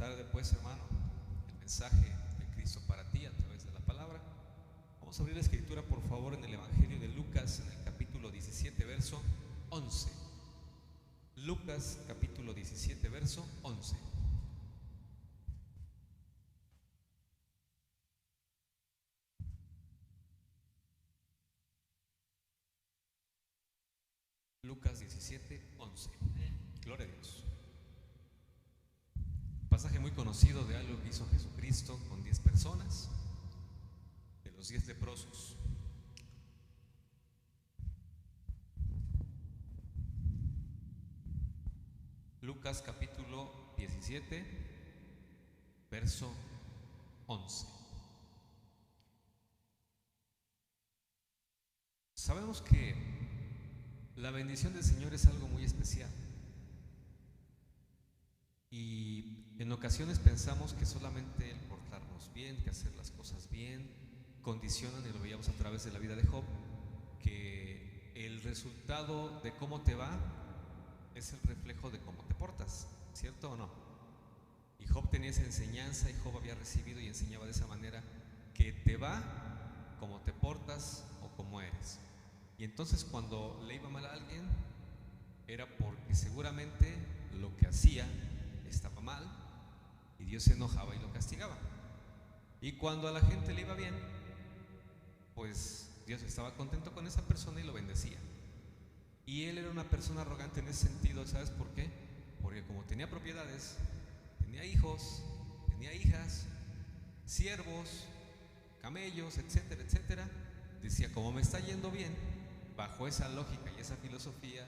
tarde, pues, hermano, el mensaje de Cristo para ti a través de la palabra. Vamos a abrir la escritura, por favor, en el Evangelio de Lucas, en el capítulo 17, verso 11. Lucas, capítulo 17, verso 11. Lucas 17, 11. Gloria a Dios. Pasaje muy conocido de algo que hizo Jesucristo con 10 personas, de los 10 leprosos. Lucas capítulo 17, verso 11. Sabemos que la bendición del Señor es algo muy especial. Y en ocasiones pensamos que solamente el portarnos bien, que hacer las cosas bien, condicionan, y lo veíamos a través de la vida de Job, que el resultado de cómo te va es el reflejo de cómo te portas, ¿cierto o no? Y Job tenía esa enseñanza, y Job había recibido y enseñaba de esa manera, que te va como te portas o como eres. Y entonces cuando le iba mal a alguien, era porque seguramente lo que hacía estaba mal, y Dios se enojaba y lo castigaba. Y cuando a la gente le iba bien, pues Dios estaba contento con esa persona y lo bendecía. Y él era una persona arrogante en ese sentido, ¿sabes por qué? Porque como tenía propiedades, tenía hijos, tenía hijas, siervos, camellos, etcétera, etcétera, decía, como me está yendo bien, bajo esa lógica y esa filosofía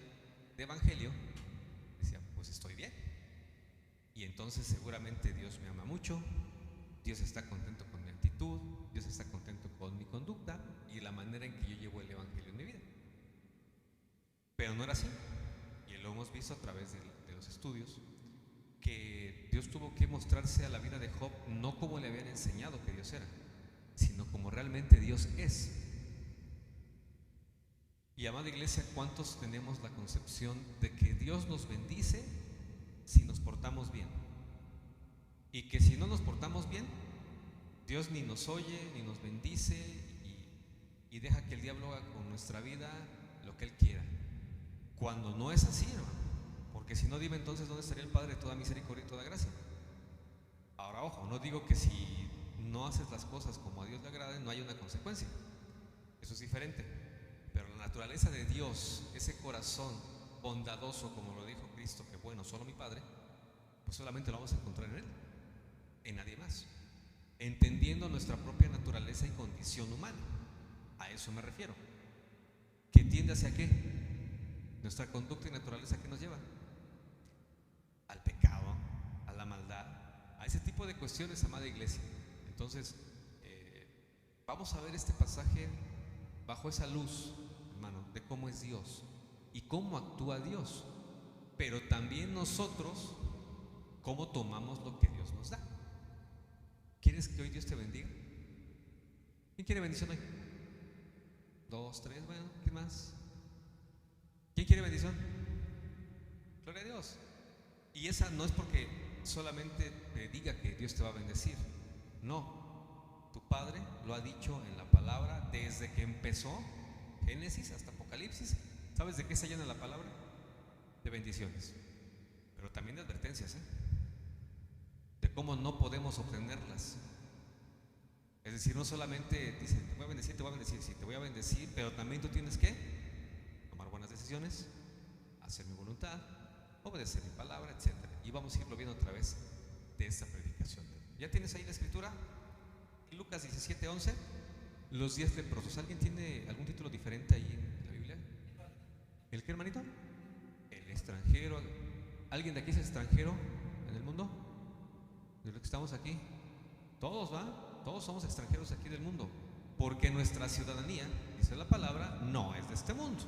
de evangelio, decía, pues estoy bien. Y entonces seguramente Dios me ama mucho, Dios está contento con mi actitud, Dios está contento con mi conducta y la manera en que yo llevo el evangelio en mi vida. Pero no era así, y lo hemos visto a través de los estudios, que Dios tuvo que mostrarse a la vida de Job no como le habían enseñado que Dios era, sino como realmente Dios es. Y amada iglesia, ¿cuántos tenemos la concepción de que Dios nos bendice si nos portamos bien? Y que si no nos portamos bien, Dios ni nos oye, ni nos bendice, y deja que el diablo haga con nuestra vida lo que él quiera. Cuando no es así, hermano, porque si no, dime entonces dónde estaría el Padre de toda misericordia y toda gracia. Ahora, ojo, no digo que si no haces las cosas como a Dios le agrada, no haya una consecuencia. Eso es diferente. Pero la naturaleza de Dios, ese corazón bondadoso, como lo dijo Cristo, que bueno, solo mi Padre, pues solamente lo vamos a encontrar en Él, en nadie más. Entendiendo nuestra propia naturaleza y condición humana. A eso me refiero. ¿Que tiende hacia qué? Nuestra conducta y naturaleza, ¿qué nos lleva? Al pecado, a la maldad, a ese tipo de cuestiones, amada iglesia. Entonces, vamos a ver este pasaje bajo esa luz, hermano, de cómo es Dios y cómo actúa Dios, pero también nosotros cómo tomamos lo que Dios nos da. ¿Quieres que hoy Dios te bendiga? ¿Quién quiere bendición hoy? 2, 3, bueno, ¿qué más? ¿Quién quiere bendición? Gloria a Dios. Y esa no es porque solamente te diga que Dios te va a bendecir. No, tu Padre lo ha dicho en la palabra desde que empezó Génesis hasta Apocalipsis. ¿Sabes de qué se llena la palabra? De bendiciones, pero también de advertencias, de cómo no podemos obtenerlas. Es decir, no solamente dice, te voy a bendecir, sí, te voy a bendecir, pero también tú tienes que tomar buenas decisiones, hacer mi voluntad, obedecer mi palabra, etc. Y vamos a irlo viendo a través de esta predicación. ¿Ya tienes ahí la escritura? Lucas 17, 11. Los 10 leprosos. ¿Alguien tiene algún título diferente ahí en la Biblia? ¿El qué, hermanito? El extranjero. ¿Alguien de aquí es extranjero en el mundo? ¿De los que estamos aquí? Todos, ¿va? Todos somos extranjeros aquí del mundo, porque nuestra ciudadanía, dice la palabra, no es de este mundo.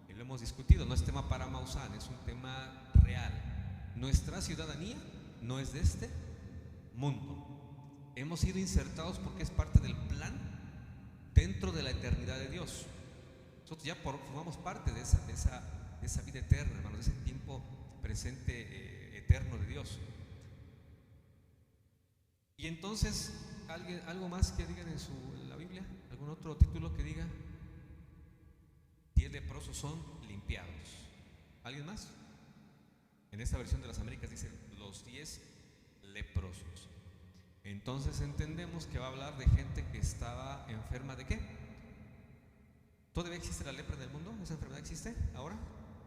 Y lo hemos discutido, no es tema para Maussan, es un tema real. Nuestra ciudadanía no es de este mundo. Hemos sido insertados porque es parte del plan dentro de la eternidad de Dios. Nosotros ya formamos parte de esa vida eterna, hermanos, de ese tiempo presente eterno de Dios. Y entonces, algo más que digan en la Biblia, algún otro título que diga, 10 leprosos son limpiados. ¿Alguien más? En esta versión de las Américas dice los 10 leprosos. Entonces entendemos que va a hablar de gente que estaba enferma de qué. ¿Todavía existe la lepra en el mundo? ¿Esa enfermedad existe ahora?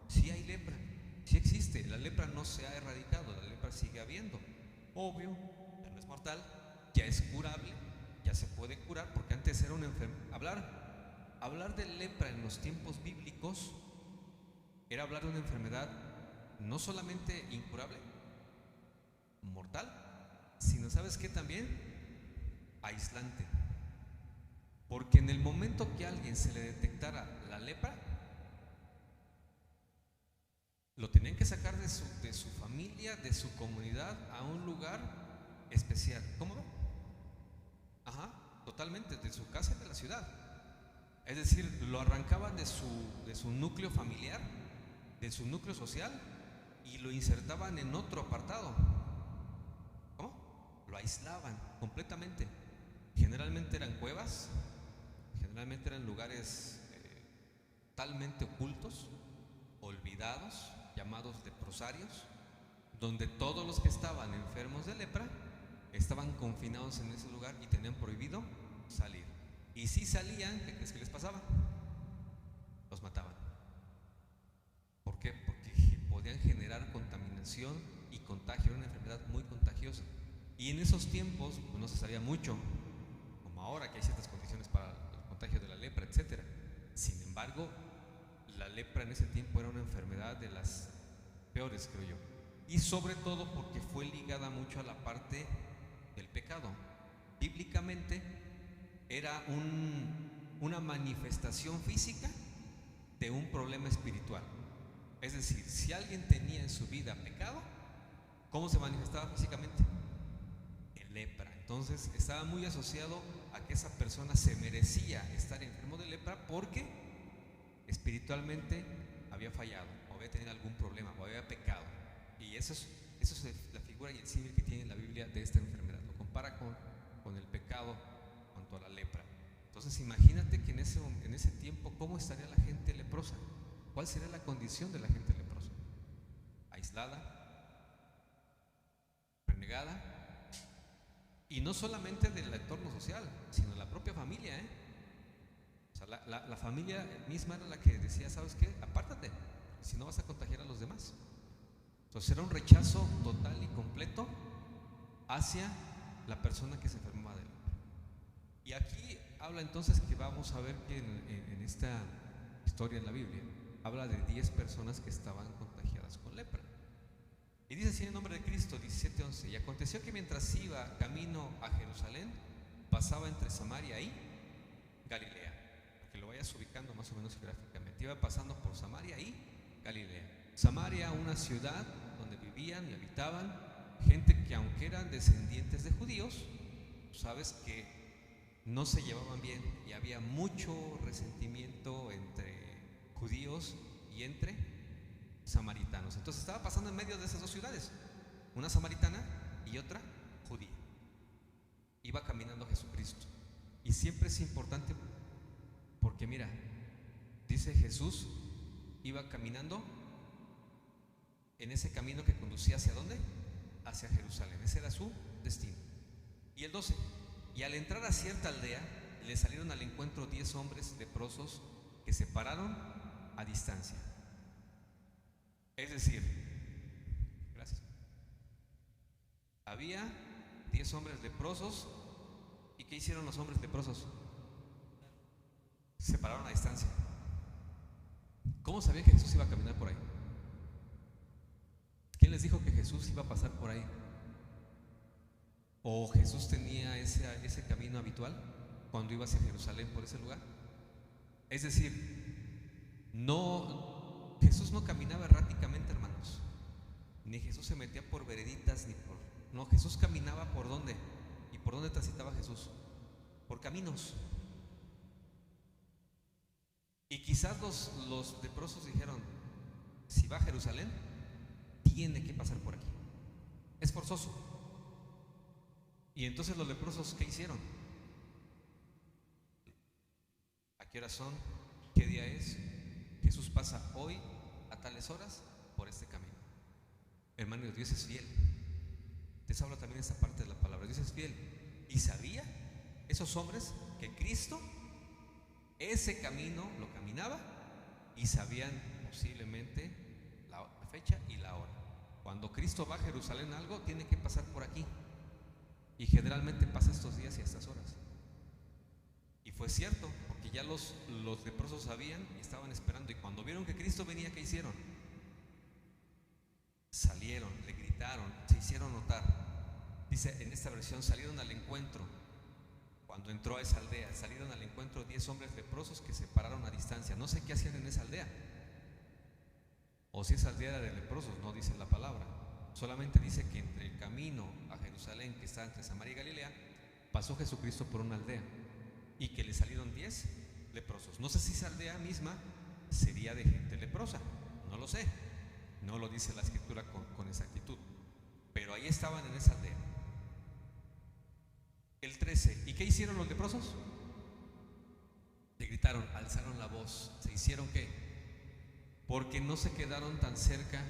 Sí hay lepra, sí existe. La lepra no se ha erradicado, la lepra sigue habiendo. Obvio, ya no es mortal, ya es curable, ya se puede curar, porque antes era una enfermedad. Hablar de lepra en los tiempos bíblicos era hablar de una enfermedad no solamente incurable, mortal, sino, ¿sabes qué? También aislante. Porque en el momento que a alguien se le detectara la lepra, lo tenían que sacar de su familia, de su comunidad, a un lugar especial. ¿Cómo ve? Ajá, totalmente, de su casa y de la ciudad. Es decir, lo arrancaban de su núcleo familiar, de su núcleo social, y lo insertaban en otro apartado. ¿Cómo? Lo aislaban completamente. Generalmente eran cuevas, generalmente eran lugares totalmente ocultos, olvidados, llamados leprosarios, donde todos los que estaban enfermos de lepra estaban confinados en ese lugar y tenían prohibido salir. Y si salían, ¿qué crees que les pasaba? Los mataban. ¿Por qué? Porque podían generar contaminación y contagio, era una enfermedad muy contagiosa. Y en esos tiempos pues, no se sabía mucho, como ahora que hay ciertas condiciones para el contagio de la lepra, etc. Sin embargo, la lepra en ese tiempo era una enfermedad de las peores, creo yo. Y sobre todo porque fue ligada mucho a la parte del pecado. Bíblicamente era una manifestación física de un problema espiritual. Es decir, si alguien tenía en su vida pecado, ¿cómo se manifestaba físicamente? En lepra. Entonces estaba muy asociado a que esa persona se merecía estar enfermo de lepra porque espiritualmente había fallado, o había tenido algún problema, o había pecado. Y eso es la figura y el símil que tiene la Biblia de esta enfermedad. Lo compara con el pecado cuanto a la lepra. Entonces imagínate que en ese tiempo, ¿cómo estaría la gente leprosa? ¿Cuál sería la condición de la gente leprosa? Aislada, renegada, y no solamente del entorno social, sino la propia familia, O sea, la familia misma era la que decía, ¿sabes qué? Apártate, si no vas a contagiar a los demás. Entonces era un rechazo total y completo hacia la persona que se enfermaba de lepra. Y aquí habla entonces que vamos a ver que en esta historia en la Biblia habla de 10 personas que estaban contagiadas con lepra. Y dice así en el nombre de Cristo, 17:11: y aconteció que mientras iba camino a Jerusalén, pasaba entre Samaria y Galilea. Para que lo vayas ubicando más o menos geográficamente. Iba pasando por Samaria y Galilea. Samaria, una ciudad donde vivían y habitaban gente que, aunque eran descendientes de judíos, sabes que no se llevaban bien y había mucho resentimiento entre judíos y entre samaritanos. Entonces estaba pasando en medio de esas dos ciudades, una samaritana y otra judía. Iba caminando Jesucristo. Y siempre es importante porque mira, dice Jesús iba caminando en ese camino que conducía ¿hacia dónde? Hacia Jerusalén. Ese era su destino. Y el 12: y al entrar a cierta aldea, le salieron al encuentro 10 hombres leprosos que se pararon a distancia. Es decir, gracias, había 10 hombres leprosos. ¿Y qué hicieron los hombres leprosos? Se pararon a distancia. ¿Cómo sabían que Jesús iba a caminar por ahí? ¿Quién les dijo que Jesús iba a pasar por ahí? ¿O Jesús tenía ese camino habitual cuando iba hacia Jerusalén por ese lugar? Es decir, Jesús no caminaba erráticamente, hermanos. Ni Jesús se metía por vereditas, no, Jesús caminaba ¿por dónde? ¿Y por dónde transitaba Jesús? Por caminos. Y quizás los leprosos dijeron, si va a Jerusalén, tiene que pasar por aquí. Es forzoso. Y entonces los leprosos, ¿qué hicieron? ¿A qué horas son? ¿Qué día es? Jesús pasa hoy a tales horas por este camino. Hermano, Dios es fiel. Les habla también esa parte de la palabra. Dios es fiel. Y sabía esos hombres que Cristo ese camino lo caminaba y sabían posiblemente la fecha y la hora. Cuando Cristo va a Jerusalén algo tiene que pasar por aquí. Y generalmente pasa estos días y a estas horas. Y fue cierto, porque ya los leprosos sabían y estaban esperando. Y cuando vieron que Cristo venía, ¿qué hicieron? Salieron, le gritaron, se hicieron notar. Dice en esta versión, salieron al encuentro. Cuando entró a esa aldea, salieron al encuentro 10 hombres leprosos que se pararon a distancia. No sé qué hacían en esa aldea. O si esa aldea era de leprosos, no dice la palabra. Solamente dice que entre el camino a Jerusalén, que está entre Samaria y Galilea, pasó Jesucristo por una aldea y que le salieron 10 leprosos. No sé si esa aldea misma sería de gente leprosa, no lo sé, no lo dice la escritura con exactitud, pero ahí estaban en esa aldea. El 13, ¿y qué hicieron los leprosos? Le gritaron, alzaron la voz. ¿Se hicieron qué? Porque no se quedaron tan cerca,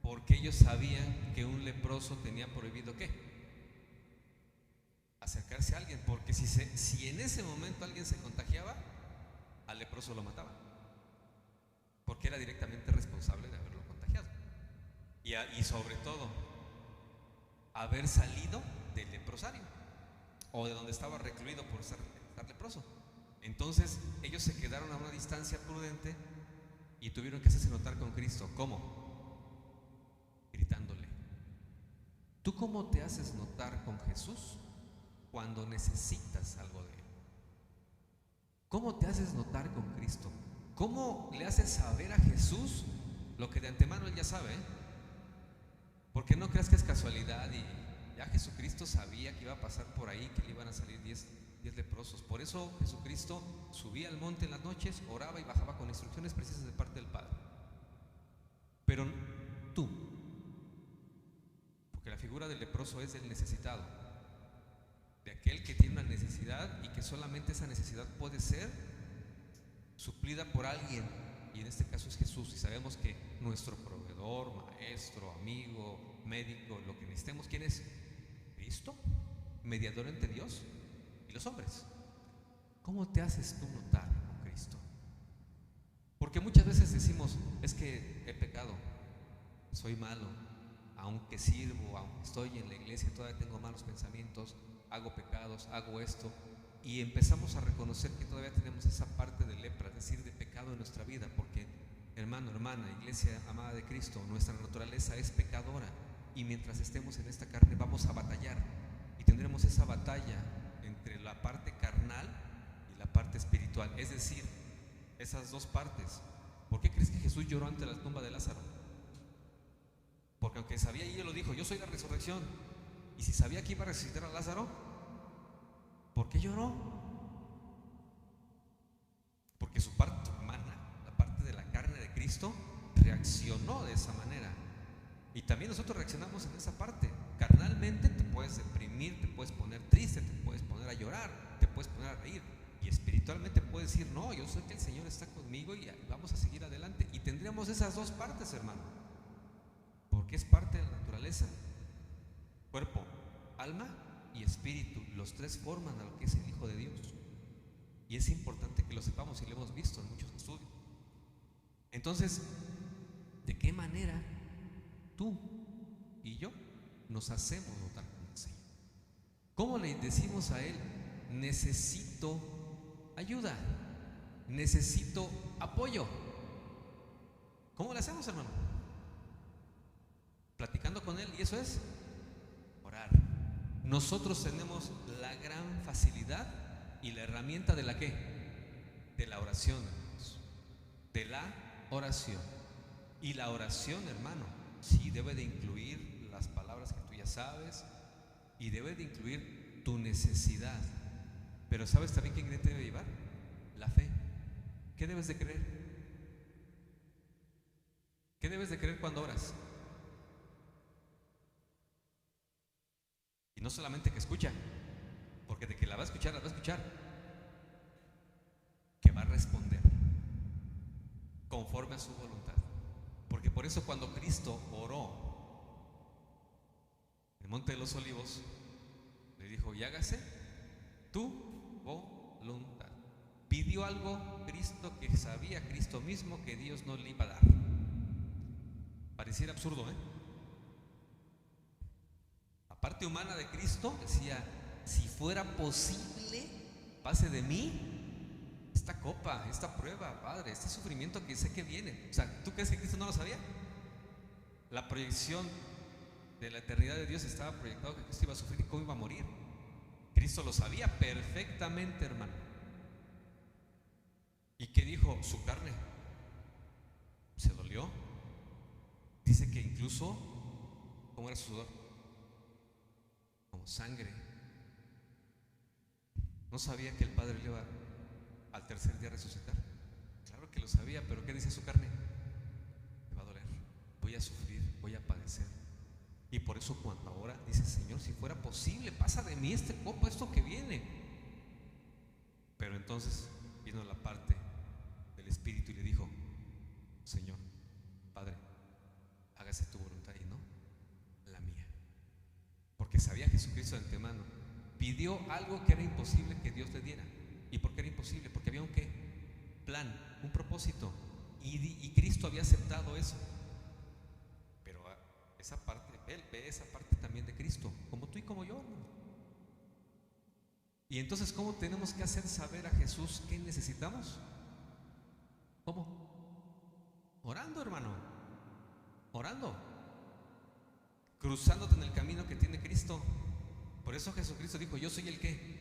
porque ellos sabían que un leproso tenía prohibido ¿qué? Acercarse a alguien, porque si en ese momento alguien se contagiaba, al leproso lo mataban, porque era directamente responsable de haberlo contagiado. Y sobre todo, haber salido del leprosario o de donde estaba recluido por estar leproso. Entonces ellos se quedaron a una distancia prudente y tuvieron que hacerse notar con Cristo. ¿Cómo? Gritándole. ¿Tú cómo te haces notar con Jesús cuando necesitas algo de Él? ¿Cómo te haces notar con Cristo? ¿Cómo le haces saber a Jesús lo que de antemano Él ya sabe? Porque no creas que es casualidad y ya Jesucristo sabía que iba a pasar por ahí, que le iban a salir 10 leprosos. Por eso Jesucristo subía al monte en las noches, oraba y bajaba con instrucciones precisas de parte del Padre. Pero tú, porque la figura del leproso es del necesitado, de aquel que tiene una necesidad y que solamente esa necesidad puede ser suplida por alguien, y en este caso es Jesús. Y sabemos que nuestro proveedor, maestro, amigo, médico, lo que necesitemos, ¿quién es? Cristo, mediador entre Dios y los hombres. ¿Cómo te haces tú notar con Cristo? Porque muchas veces decimos, es que he pecado, soy malo, aunque sirvo, aunque estoy en la iglesia, todavía tengo malos pensamientos, hago pecados, hago esto, y empezamos a reconocer que todavía tenemos esa parte de lepra, es decir, de pecado en nuestra vida, porque hermano, hermana, iglesia amada de Cristo, nuestra naturaleza es pecadora, y mientras estemos en esta carne vamos a batallar, y tendremos esa batalla entre la parte carnal y la parte espiritual, es decir, esas dos partes. ¿Por qué crees que Jesús lloró ante la tumba de Lázaro? Porque aunque sabía, y él lo dijo, yo soy la resurrección, y si sabía que iba a resucitar a Lázaro, ¿por qué lloró? Porque su parte humana, la parte de la carne de Cristo, reaccionó de esa manera. Y también nosotros reaccionamos en esa parte. Carnalmente te puedes deprimir, te puedes poner triste, te puedes poner a llorar, te puedes poner a reír. Y espiritualmente puedes decir, no, yo sé que el Señor está conmigo y vamos a seguir adelante. Y tendremos esas dos partes, hermano, porque es parte de la naturaleza. Cuerpo, alma y espíritu, los tres forman a lo que es el Hijo de Dios. Y es importante que lo sepamos y lo hemos visto en muchos estudios. Entonces, ¿de qué manera tú y yo nos hacemos notar con el Señor? ¿Cómo le decimos a Él, necesito ayuda, necesito apoyo? ¿Cómo le hacemos, hermano? Platicando con Él, y eso es orar. Nosotros tenemos la gran facilidad y la herramienta de la ¿qué? De la oración, hermanos. De la oración. Y la oración, hermano, sí debe de incluir las palabras que tú ya sabes y debe de incluir tu necesidad. Pero ¿sabes también qué ingrediente debe llevar? La fe. ¿Qué debes de creer? ¿Qué debes de creer cuando oras? Y no solamente que escucha, porque de que la va a escuchar, que va a responder conforme a su voluntad. Porque por eso cuando Cristo oró en el Monte de los Olivos, le dijo: y hágase tu voluntad. Pidió algo Cristo que sabía Cristo mismo que Dios no le iba a dar. Pareciera absurdo, ¿eh? La parte humana de Cristo decía: si fuera posible, pase de mí esta copa, esta prueba, Padre, este sufrimiento que sé que viene. O sea, ¿tú crees que Cristo no lo sabía? La proyección de la eternidad de Dios estaba proyectado que Cristo iba a sufrir y cómo iba a morir. Cristo lo sabía perfectamente, hermano. ¿Y qué dijo? Su carne se dolió. Dice que incluso, ¿cómo era su sudor? Como sangre. ¿No sabía que el Padre le iba al tercer día a resucitar? Claro que lo sabía, pero ¿qué dice su carne? Me va a doler, voy a sufrir, voy a padecer. Y por eso cuando ahora dice: Señor, si fuera posible, pasa de mí este copa, esto que viene. Pero entonces vino la parte del Espíritu y le dijo: Señor, Padre, hágase tu voluntad y no la mía. Porque sabía Jesucristo de antemano. Pidió algo que era imposible que Dios le diera. ¿Y por qué era imposible? Porque había un ¿qué? Plan, un propósito. Y Cristo había aceptado eso. Pero esa parte, Él ve esa parte también de Cristo, como tú y como yo, hermano. Y entonces, ¿cómo tenemos que hacer saber a Jesús qué necesitamos? ¿Cómo? Orando, hermano. Orando. Cruzándote en el camino que tiene Cristo. Por eso Jesucristo dijo: yo soy el qué.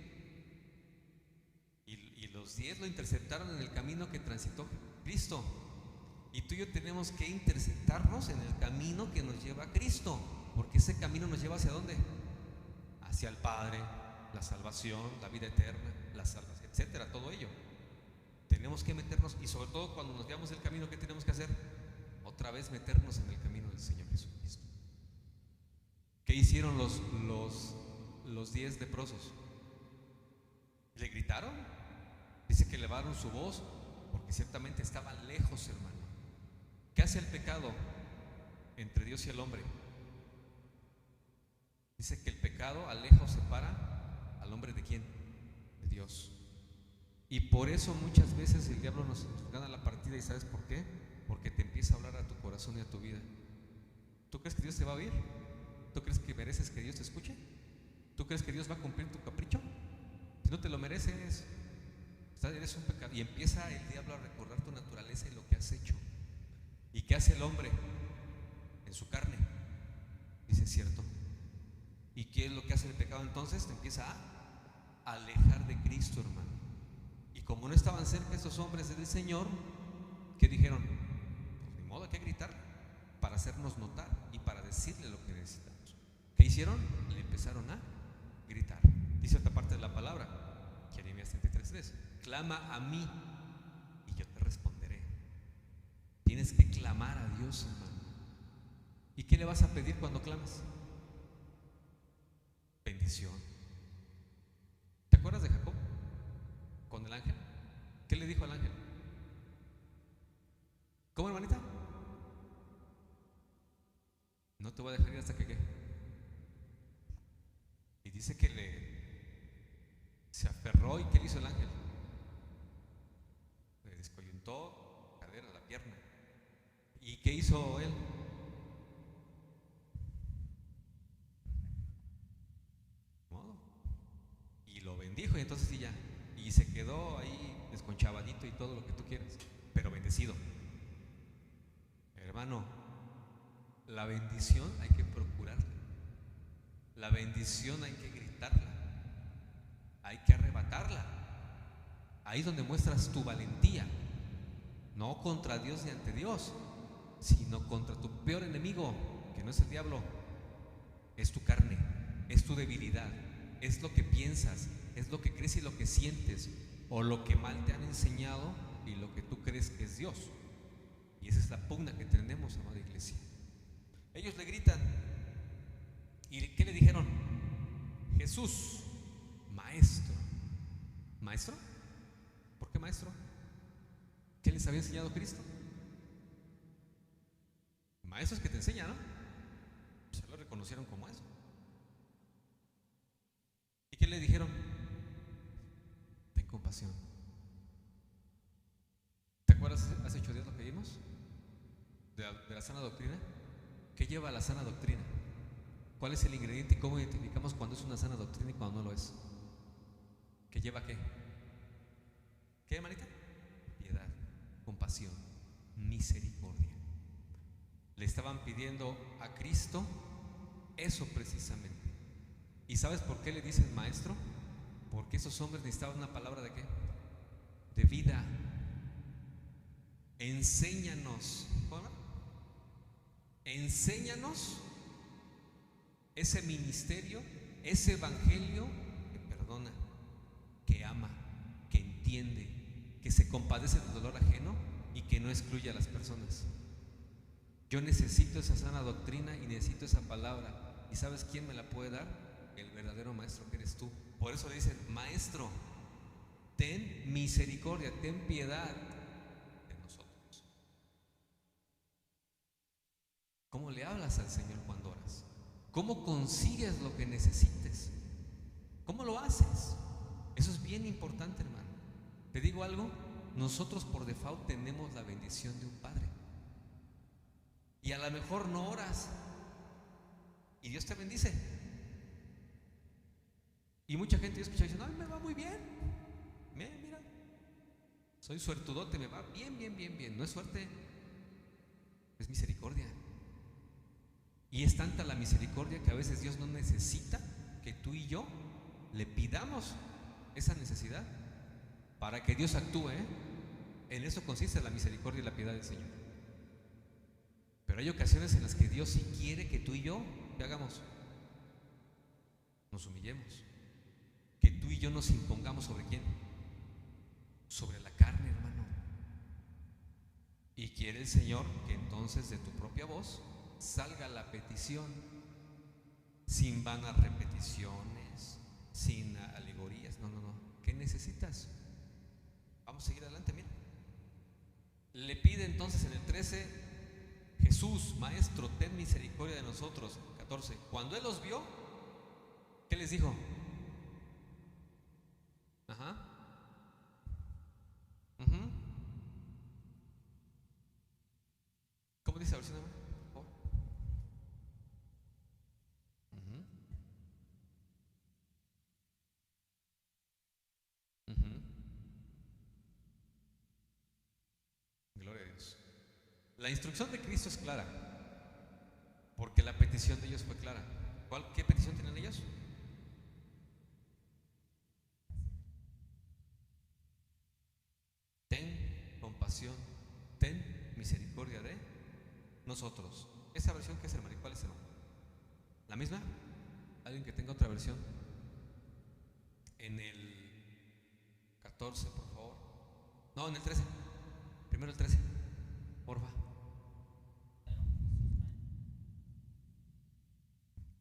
Y los 10 lo interceptaron en el camino que transitó Cristo. Y tú y yo tenemos que interceptarnos en el camino que nos lleva a Cristo. Porque ese camino nos lleva ¿hacia dónde? Hacia el Padre, la salvación, la vida eterna, la salvación, etcétera, todo ello. Tenemos que meternos, y sobre todo cuando nos veamos el camino, ¿qué tenemos que hacer? Otra vez meternos en el camino del Señor Jesucristo. ¿Qué hicieron los 10 leprosos? ¿Le gritaron? Dice que elevaron su voz, porque ciertamente estaban lejos, hermano. ¿Qué hace el pecado entre Dios y el hombre? Dice que el pecado aleja o separa al hombre ¿de quién? De Dios. Y por eso muchas veces el diablo nos gana la partida. ¿Y sabes por qué? Porque te empieza a hablar a tu corazón y a tu vida. ¿Tú crees que Dios te va a oír? ¿Tú crees que mereces que Dios te escuche? ¿Tú crees que Dios va a cumplir tu capricho? Si no te lo mereces, eres un pecado. Y empieza el diablo a recordar tu naturaleza y lo que has hecho. ¿Y qué hace el hombre en su carne? Dice: cierto. ¿Y qué es lo que hace el pecado entonces? Te empieza a alejar de Cristo, hermano. Y como no estaban cerca estos hombres del Señor, ¿qué dijeron? Pues ni modo, hay que gritar para hacernos notar y para decirle lo que necesitamos. ¿Qué hicieron? Le empezaron a gritar. Dice otra parte de la palabra, Jeremías 33:3: clama a mí y yo te responderé. Tienes que clamar a Dios, hermano. ¿Y qué le vas a pedir cuando clamas? Bendición. ¿Te acuerdas de Jacob con el ángel? ¿Qué le dijo al ángel? ¿Cómo, hermanita? No te voy a dejar ir hasta que ¿qué? Y dice que se aferró. ¿Y qué le hizo el ángel? Le descoyuntó la cadera, la pierna. ¿Y qué hizo él? Y lo bendijo, y entonces sí ya. Y se quedó ahí desconchavadito y todo lo que tú quieras, pero bendecido. Hermano, la bendición hay que procurarla. La bendición hay que gritarla. Hay que arrebatarla. Ahí es donde muestras tu valentía. No contra Dios ni ante Dios, sino contra tu peor enemigo, que no es el diablo. Es tu carne, es tu debilidad, es lo que piensas, es lo que crees y lo que sientes, o lo que mal te han enseñado y lo que tú crees que es Dios. Y esa es la pugna que tenemos, amada iglesia. Ellos le gritan. ¿Y qué le dijeron? Jesús, maestro. ¿Maestro? ¿Por qué maestro? ¿Qué les había enseñado Cristo? Maestros que te enseñan, ¿no? Se lo reconocieron como eso. ¿Y qué le dijeron? Ten compasión. ¿Te acuerdas hace 8 días lo que vimos? De la sana doctrina. ¿Qué lleva a la sana doctrina? ¿Cuál es el ingrediente y cómo identificamos cuando es una sana doctrina y cuando no lo es? ¿Qué lleva qué? ¿Qué, hermanita? Piedad, compasión, misericordia. Le estaban pidiendo a Cristo eso precisamente. ¿Y sabes por qué le dicen maestro? Porque esos hombres necesitaban una palabra de qué? De vida. Enséñanos. ¿Cómo? Enséñanos ese ministerio, ese evangelio que perdona, que ama, que entiende, que se compadece del dolor ajeno y que no excluye a las personas. Yo necesito esa sana doctrina y necesito esa palabra. ¿Y sabes quién me la puede dar? El verdadero maestro que eres tú. Por eso le dicen, maestro, ten misericordia, ten piedad de nosotros. ¿Cómo le hablas al Señor cuando oras? ¿Cómo consigues lo que necesites? ¿Cómo lo haces? Eso es bien importante, hermano. Te digo algo, nosotros por default tenemos la bendición de un Padre. Y a lo mejor no oras y Dios te bendice. Y mucha gente yo escucha diciendo, ay, me va muy bien. Mira, soy suertudote, me va bien, bien, bien, bien. No es suerte, es misericordia. Y es tanta la misericordia que a veces Dios no necesita que tú y yo le pidamos esa necesidad para que Dios actúe, ¿eh? En eso consiste la misericordia y la piedad del Señor. Pero hay ocasiones en las que Dios sí quiere que tú y yo, ¿qué hagamos? Nos humillemos. Que tú y yo nos impongamos ¿sobre quién? Sobre la carne, hermano. Y quiere el Señor que entonces de tu propia voz salga la petición, sin vanas repeticiones, sin alegorías. No. ¿Qué necesitas? Vamos a seguir adelante, mira. Le pide entonces en el 13, Jesús, maestro, ten misericordia de nosotros. 14. Cuando Él los vio, ¿qué les dijo? ¿Cómo dice la versión? Gloria a Dios. La instrucción de Cristo es clara, porque la petición de ellos fue clara. ¿Qué petición tienen ellos? Ten compasión, ten misericordia de nosotros. ¿Esa versión qué es, hermano? ¿Cuál es, hermano? ¿La misma? ¿Alguien que tenga otra versión? En el 14, por favor. No, en el 13. Primero el 13, porfa.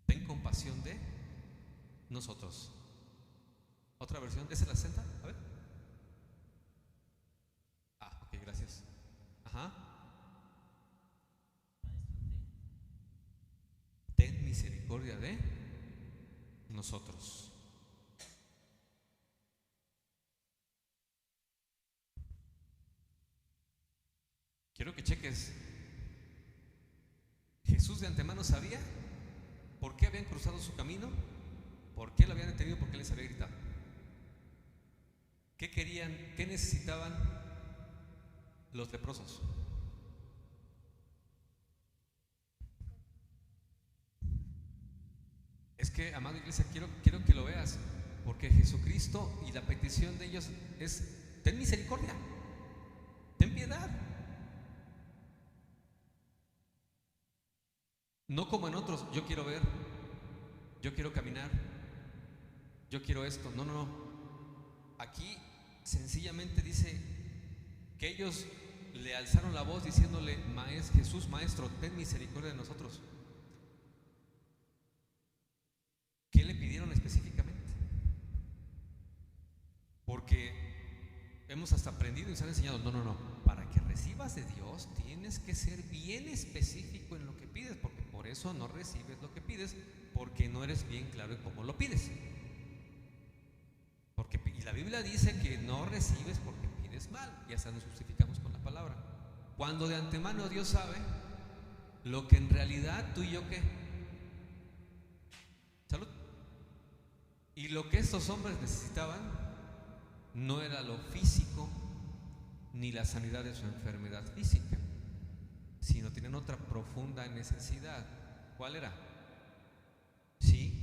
Ten compasión de nosotros. Otra versión, ¿esa es la 60? A ver. Ok, gracias. Ten misericordia de nosotros. Quiero que cheques. Jesús de antemano sabía por qué habían cruzado su camino, por qué lo habían detenido, por qué les había gritado. ¿Qué querían? ¿Qué necesitaban los leprosos? Es que, amada iglesia, quiero que lo veas, porque Jesucristo y la petición de ellos es: ten misericordia, ten piedad. No como en otros, yo quiero ver, yo quiero caminar, yo quiero esto. No. Aquí sencillamente dice que ellos le alzaron la voz diciéndole: Jesús, maestro, ten misericordia de nosotros. ¿Qué le pidieron específicamente? aprendido y nos han enseñado, no, no, no, para que recibas de Dios tienes que ser bien específico en lo que pides, porque por eso no recibes lo que pides, porque no eres bien claro en cómo lo pides. Y la Biblia dice que no recibes porque pides mal, y hasta nos justificamos con la palabra. Cuando de antemano Dios sabe lo que en realidad tú y yo qué. Salud. Y lo que estos hombres necesitaban no era lo físico ni la sanidad de su enfermedad física, sino tenían otra profunda necesidad. ¿Cuál era? Sí.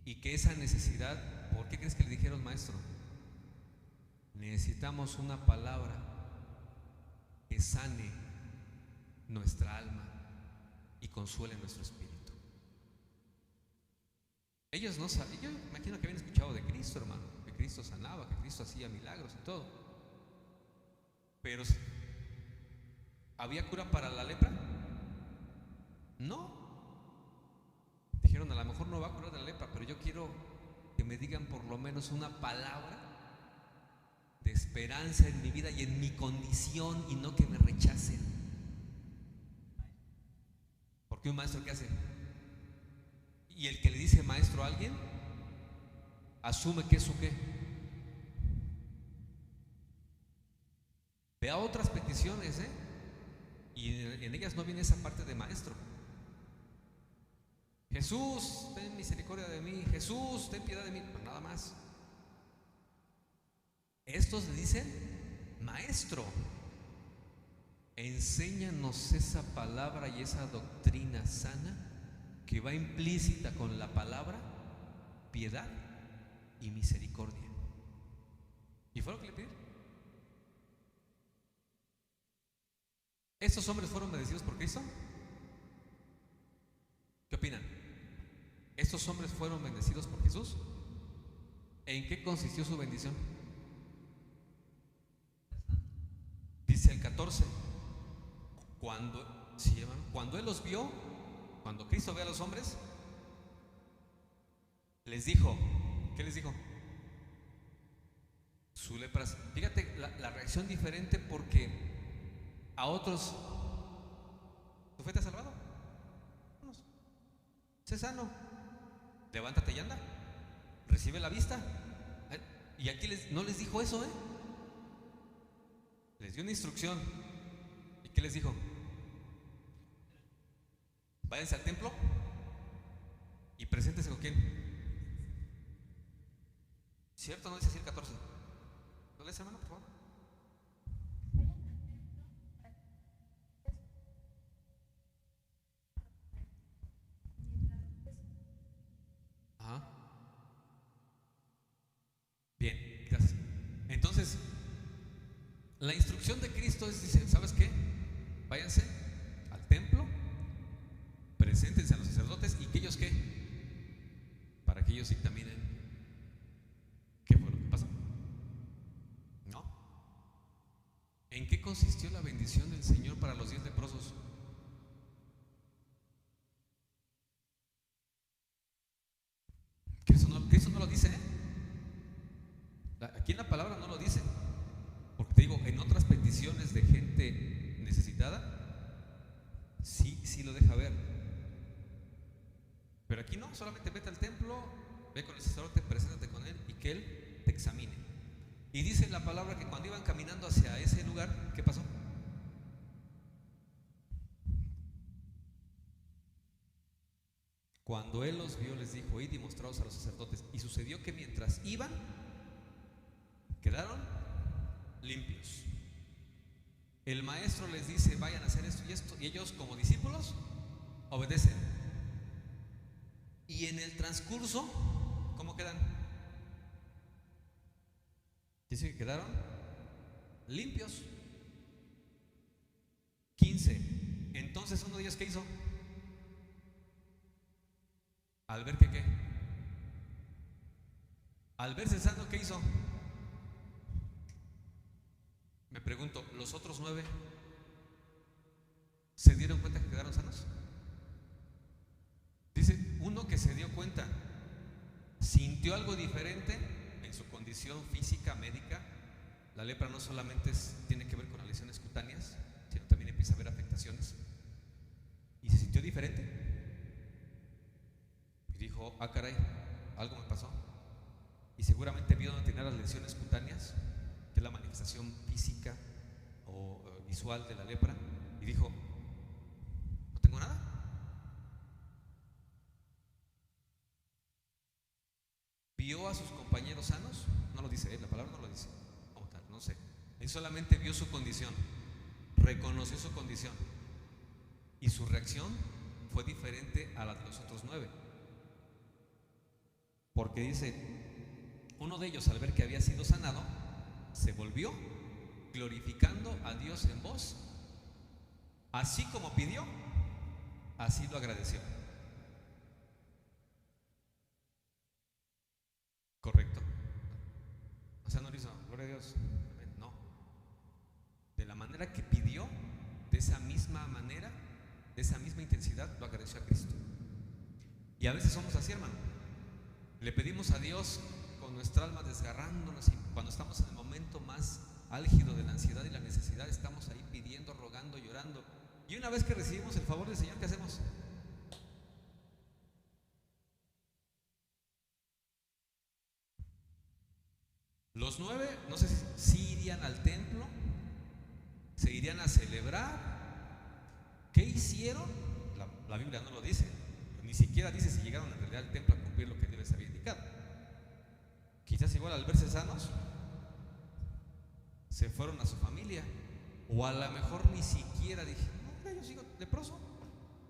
Y que esa necesidad, ¿por qué crees que le dijeron, maestro? Necesitamos una palabra que sane nuestra alma y consuele nuestro espíritu. Ellos no sabían, yo imagino que habían escuchado de Cristo, hermano, que Cristo sanaba, que Cristo hacía milagros y todo. Pero ¿había cura para la lepra? No. Dijeron, a lo mejor no va a curar de la lepra, pero yo quiero que me digan por lo menos una palabra de esperanza en mi vida y en mi condición, y no que me rechacen. Porque un maestro, ¿qué hace? Y el que le dice maestro a alguien asume que es su qué. Vea otras peticiones, y en ellas no viene esa parte de maestro. Jesús, ten misericordia de mí. Jesús, ten piedad de mí. Pero nada más. Estos le dicen, maestro, enséñanos esa palabra y esa doctrina sana que va implícita con la palabra piedad y misericordia. ¿Y fue lo que le pidieron? ¿Estos hombres fueron bendecidos por Cristo? ¿Qué opinan? ¿Estos hombres fueron bendecidos por Jesús? ¿En qué consistió su bendición? Dice el 14, cuando Él los vio, cuando Cristo ve a los hombres, les dijo, ¿qué les dijo? Su lepra. Fíjate la reacción diferente, porque a otros, ¿tu fe te ha salvado? Vámonos, sé sano, levántate y anda, recibe la vista. Y aquí no les dijo eso, les dio una instrucción. ¿Y qué les dijo? Váyanse al templo y preséntense con quién. ¿Cierto? No dice así el 14. ¿Lo lees, hermano, por favor? Ajá. Bien, gracias. Entonces, la instrucción de Cristo dice, ¿sabes qué? Váyanse al templo, preséntense a los sacerdotes, y que ellos ¿qué? Para que ellos dictaminen qué fue lo que pasó. ¿No? ¿En qué consistió la bendición del Señor para los 10 leprosos? Cristo no lo dice, Aquí en la palabra no lo dice. Porque te digo, en otras peticiones de gente necesitada, sí lo deja ver. Pero aquí no, solamente vete al templo, ve con el sacerdote, preséntate con él y que él te examine. Y dice la palabra que cuando iban caminando hacia ese lugar, ¿qué pasó? Cuando él los vio, les dijo, id y mostraos a los sacerdotes. Y sucedió que mientras iban, quedaron limpios. El maestro les dice, vayan a hacer esto y esto, y ellos como discípulos obedecen. Y en el transcurso, ¿cómo quedan? Dice que quedaron limpios. 15. Entonces uno de ellos, ¿qué hizo? Al ver que ¿qué? Al verse sano, ¿qué hizo? Me pregunto, ¿los otros 9 se dieron cuenta que quedaron sanos? Dice, uno que se dio cuenta, sintió algo diferente en su condición física, médica, la lepra no solamente tiene que ver con las lesiones cutáneas, sino también empieza a haber afectaciones. Y se sintió diferente. Y dijo, ah, caray, algo me pasó. Y seguramente vio donde tenía las lesiones cutáneas, que es la manifestación física o visual de la lepra, y dijo, no tengo nada. Vio a sus compañeros sanos, no lo dice, la palabra no lo dice como tal, no sé. Él solamente vio su condición, reconoció su condición, y su reacción fue diferente a la de los otros 9. Porque dice, uno de ellos, al ver que había sido sanado, se volvió glorificando a Dios en voz. Así como pidió, así lo agradeció. Correcto. O sea, no lo hizo, gloria a Dios. No. De la manera que pidió, de esa misma manera, de esa misma intensidad, lo agradeció a Cristo. Y a veces somos así, hermano. Le pedimos a Dios con nuestra alma desgarrándonos, y cuando estamos en el momento más álgido de la ansiedad y la necesidad, estamos ahí pidiendo, rogando, llorando. Y una vez que recibimos el favor del Señor, ¿qué hacemos? Los 9, no sé si irían al templo, se irían a celebrar. ¿Qué hicieron? La Biblia no lo dice. Ni siquiera dice si llegaron en realidad al templo a cumplir lo que Dios les había indicado. Quizás igual al verse sanos, se fueron a su familia. O a lo mejor ni siquiera dije, no, yo sigo leproso.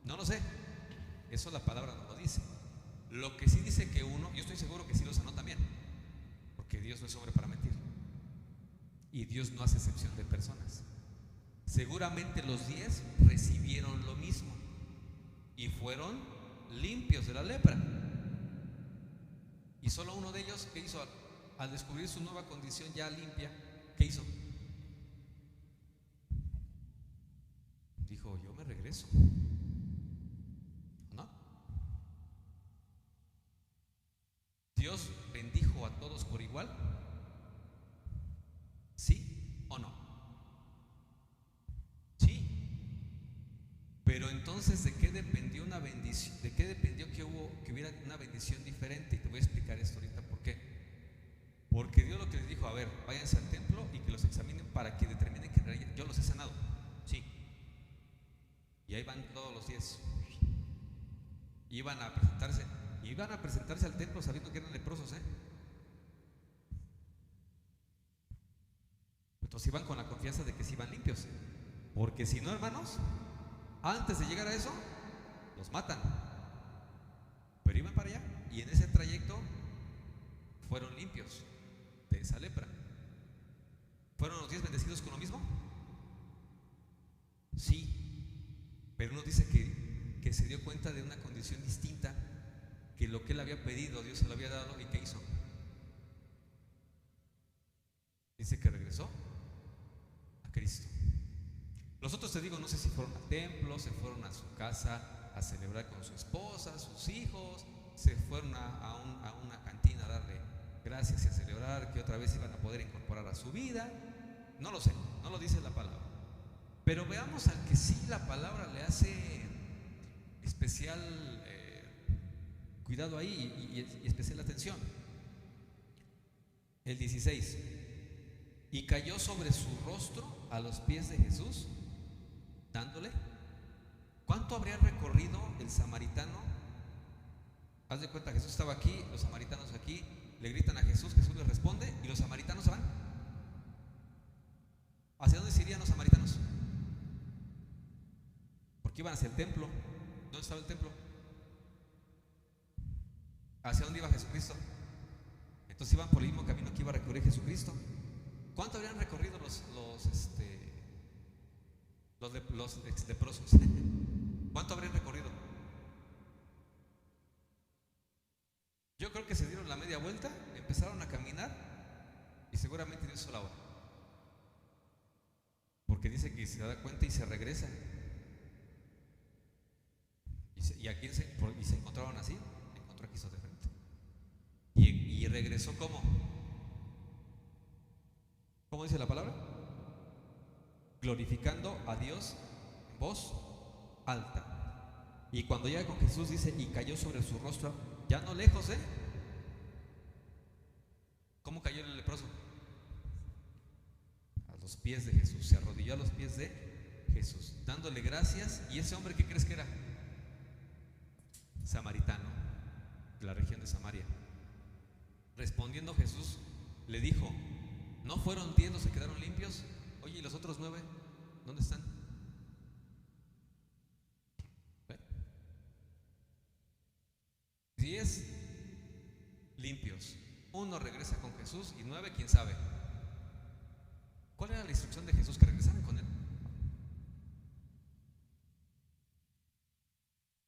No lo sé. Eso la palabra no lo dice. Lo que sí dice que uno, yo estoy seguro que sí lo sanó también. Porque Dios no es hombre para mentir. Y Dios no hace excepción de personas. Seguramente los 10 recibieron lo mismo y fueron limpios de la lepra. Y solo uno de ellos, ¿qué hizo? Al descubrir su nueva condición ya limpia, ¿qué hizo? Dijo, yo me regreso. ¿No? ¿Dios bendijo a todos por igual? ¿Sí o no? Sí. Pero entonces, ¿de qué dependió una bendición? ¿De qué dependió que hubiera una bendición diferente? Y te voy a explicar esto ahorita por qué. Porque Dios lo que les dijo, a ver, váyanse al templo y que los examinen para que determinen que en realidad yo los he sanado. Sí. Y ahí van todos los 10. Iban a presentarse al templo sabiendo que eran leprosos, Entonces iban con la confianza de que sí iban limpios. Porque si no, hermanos, antes de llegar a eso, los matan. Pero iban para allá y en ese trayecto fueron limpios de esa lepra. ¿Fueron los 10 bendecidos con lo mismo? Sí. Pero uno dice que se dio cuenta de una condición distinta, que lo que él había pedido, Dios se lo había dado. ¿Y qué hizo? Dice que regresó a Cristo. Los otros, te digo, no sé si fueron al templo, se fueron a su casa a celebrar con su esposa, sus hijos, se fueron a una cantina a darle gracias y a celebrar que otra vez iban a poder incorporar a su vida. No lo sé, no lo dice la palabra. Pero veamos al que sí la palabra le hace especial cuidado ahí y especial atención. El 16. Y cayó sobre su rostro a los pies de Jesús, dándole. ¿Cuánto habría recorrido el samaritano? Haz de cuenta, Jesús estaba aquí, los samaritanos aquí, le gritan a Jesús, Jesús les responde y los samaritanos se van. ¿Hacia dónde se irían los samaritanos? Porque iban hacia el templo. ¿Dónde estaba el templo? ¿Hacia dónde iba Jesucristo? Entonces iban por el mismo camino que iba a recorrer Jesucristo. ¿Cuánto habrían recorrido los leprosos? ¿Cuánto habrían recorrido? Yo creo que se dieron la media vuelta, empezaron a caminar y seguramente Dios hizo la hora. Porque dice que se da cuenta y se regresa. ¿Y a quién se encontraron así? Encontró a Cristo de frente. Y regresó ¿cómo? ¿Cómo dice la palabra? Glorificando a Dios en voz alta. Y cuando llega con Jesús dice, y cayó sobre su rostro, ya no lejos, ¿Cómo cayó el leproso? A los pies de Jesús, se arrodilló a los pies de Jesús, dándole gracias. ¿Y ese hombre qué crees que era? Samaritano, de la región de Samaria. Respondiendo Jesús, le dijo, ¿no fueron 10 los que quedaron limpios? Oye, ¿y los otros 9? ¿Dónde están? 10 limpios, 1 regresa con Jesús y 9 quién sabe. ¿Cuál era la instrucción de Jesús? Que regresaran con él.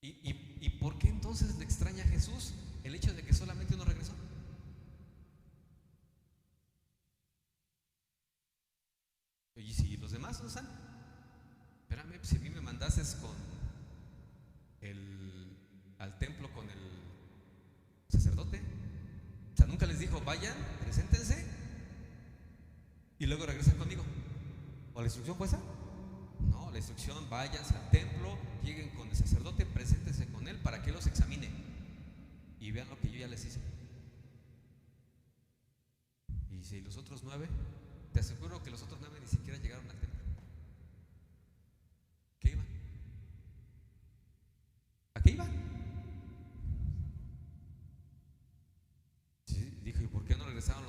¿Y por qué entonces le extraña a Jesús el hecho de que solamente uno regresó? ¿Y si los demás no están? Espérame, si a mí me mandases al templo con el sacerdote, o sea, nunca les dijo, vayan, preséntense y luego regresan conmigo. ¿O la instrucción fue esa? No, la instrucción, váyanse al templo, lleguen con el sacerdote, preséntense con él para que los examine y vean lo que yo ya les hice. Y si los otros 9, te aseguro que los otros 9 ni siquiera llegaron al templo. ¿Qué iban? ¿A qué iban? Sí, dijo, ¿y por qué no regresaron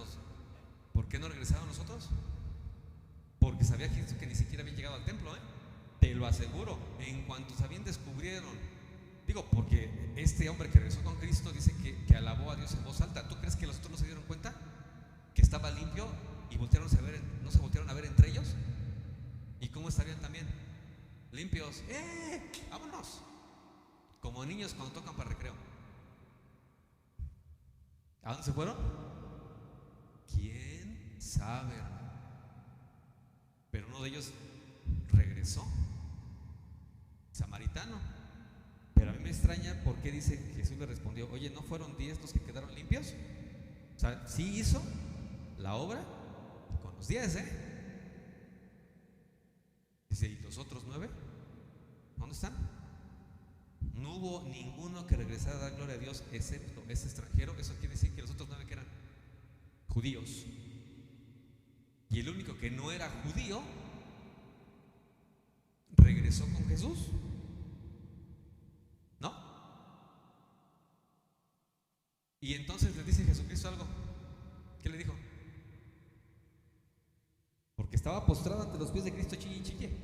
los otros? Porque sabía que ni siquiera habían llegado al templo, Te lo aseguro. En cuanto sabían, descubrieron. Digo, porque este hombre que regresó con Cristo dice que alabó a Dios en voz alta. ¿Tú crees que los otros no se dieron cuenta que estaba limpio y no se voltearon a ver entre ellos? ¿Y cómo estarían también? Limpios. ¡Vámonos! Como niños cuando tocan para recreo. ¿A dónde se fueron? ¿Quién sabe, hermano? Pero uno de ellos regresó, samaritano. Pero a mí me extraña por qué dice, Jesús le respondió, oye, ¿no fueron 10 los que quedaron limpios? O sea, sí hizo la obra con los 10, Dice, ¿y los otros 9? ¿Dónde están? No hubo ninguno que regresara a dar gloria a Dios excepto ese extranjero. Eso quiere decir que los otros 9 que eran judíos. Y el único que no era judío regresó con Jesús, ¿no? Y entonces le dice Jesucristo algo. ¿Qué le dijo? Porque estaba postrado ante los pies de Cristo, chille y chille.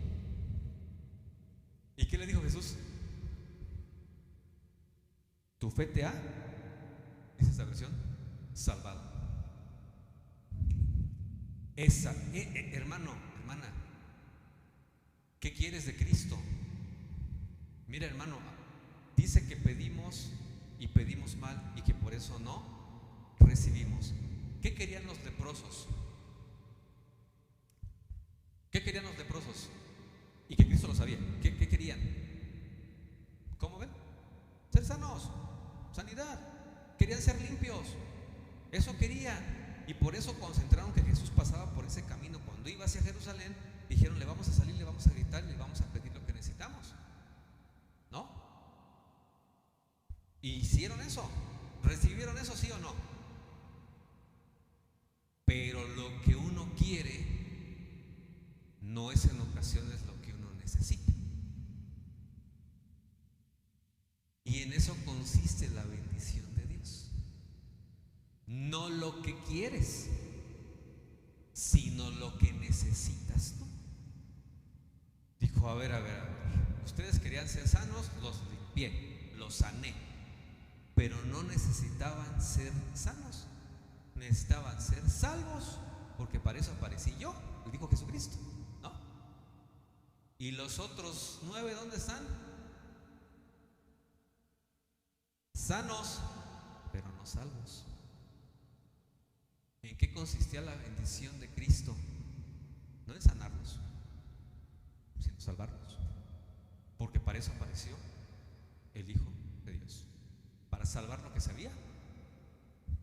¿Y qué le dijo Jesús? Tu fe te ha, dice esta versión, salvado. Esa, hermano, hermana, ¿qué quieres de Cristo? Mira, hermano, dice que pedimos y pedimos mal y que por eso no recibimos. ¿Qué querían los leprosos? ¿Qué querían los leprosos? Y que Cristo lo sabía. ¿Qué querían? ¿Cómo ven? Ser sanos, sanidad. Querían ser limpios. Eso querían. Y por eso cuando se enteraron que Jesús pasaba por ese camino, cuando iba hacia Jerusalén, dijeron, le vamos a salir, le vamos a gritar, le vamos a pedir lo que necesitamos, ¿no? Y hicieron eso. ¿Recibieron eso, sí o no? Pero lo que uno quiere no es en ocasiones lo que uno necesita. Y en eso consiste la bendición de Dios. No lo que quieres, sino lo que necesitas tú. Dijo, a ver, ustedes querían ser sanos, los limpié, los sané, pero no necesitaban ser sanos, necesitaban ser salvos, porque para eso aparecí yo, le dijo Jesucristo, ¿no? ¿Y los otros 9 dónde están? Sanos, pero no salvos. ¿En qué consistía la bendición de Cristo? No en sanarnos, sino salvarnos. Porque para eso apareció el Hijo de Dios, para salvar lo que se había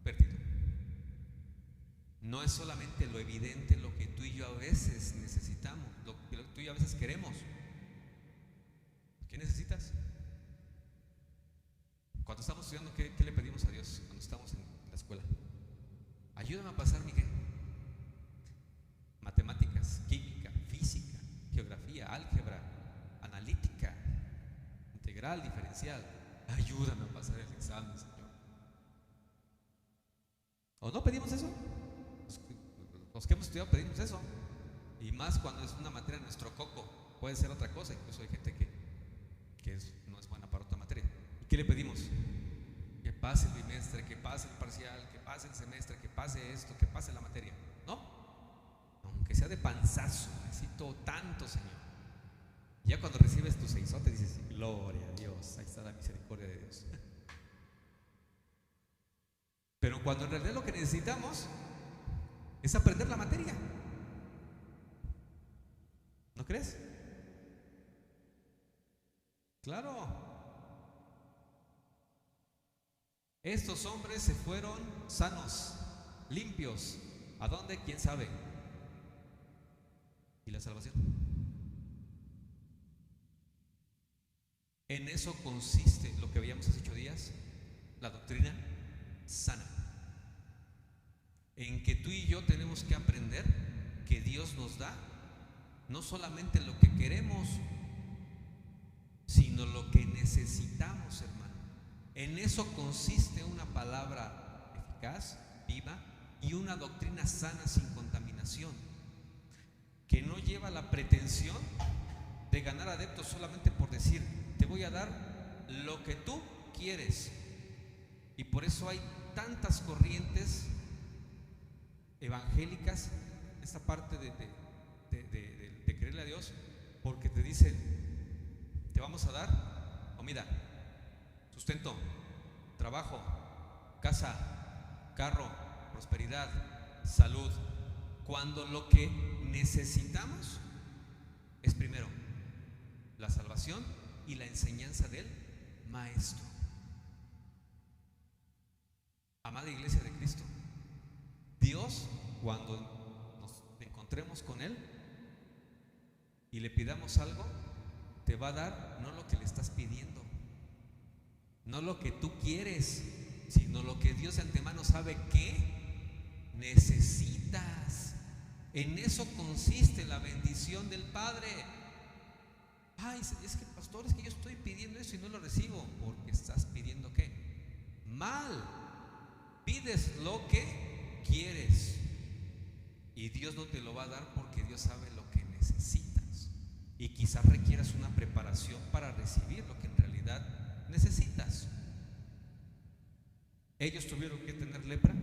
perdido. No no es solamente lo evidente lo que tú y yo a veces necesitamos, lo que tú y yo a veces queremos. ¿Qué necesitas? Cuando estamos estudiando, ¿qué le pedimos a Dios cuando estamos en la escuela? Ayúdame a pasar, Miguel. Matemáticas, química, física, geografía, álgebra, analítica, integral, diferencial. Ayúdame a pasar el examen, Señor. ¿O no pedimos eso? Los que hemos estudiado pedimos eso. Y más cuando es una materia de nuestro coco. Puede ser otra cosa. Incluso hay gente que no es buena para otra materia. ¿Y qué le pedimos? Que pase el bimestre, que pase el parcial, que pase el semestre, que pase esto, que pase la materia. ¿No? Aunque sea de panzazo, necesito tanto, Señor. Y ya cuando recibes tu seisote dices, gloria a Dios, ahí está la misericordia de Dios. Pero cuando en realidad lo que necesitamos es aprender la materia. ¿No crees? Claro. Estos hombres se fueron sanos, limpios. ¿A dónde? ¿Quién sabe? ¿Y la salvación? En eso consiste lo que veíamos hace 8 días, la doctrina sana. En que tú y yo tenemos que aprender que Dios nos da no solamente lo que queremos, sino lo que necesitamos, hermano. En eso consiste una palabra eficaz, viva, y una doctrina sana sin contaminación, que no lleva la pretensión de ganar adeptos solamente por decir, te voy a dar lo que tú quieres. Y por eso hay tantas corrientes evangélicas, esta parte de creerle a Dios, porque te dicen, te vamos a dar comida, sustento, trabajo, casa, carro, prosperidad, salud, cuando lo que necesitamos es primero la salvación y la enseñanza del Maestro. Amada Iglesia de Cristo, Dios, cuando nos encontremos con Él y le pidamos algo, te va a dar no lo que le estás pidiendo, no lo que tú quieres, sino lo que Dios de antemano sabe que necesitas. En eso consiste la bendición del Padre. Ay, es que pastor, es que yo estoy pidiendo eso y no lo recibo. Porque estás pidiendo ¿qué? Mal. Pides lo que quieres y Dios no te lo va a dar porque Dios sabe lo que necesitas. Y quizás requieras una preparación para recibir lo que en realidad necesitas. Ellos tuvieron que tener lepra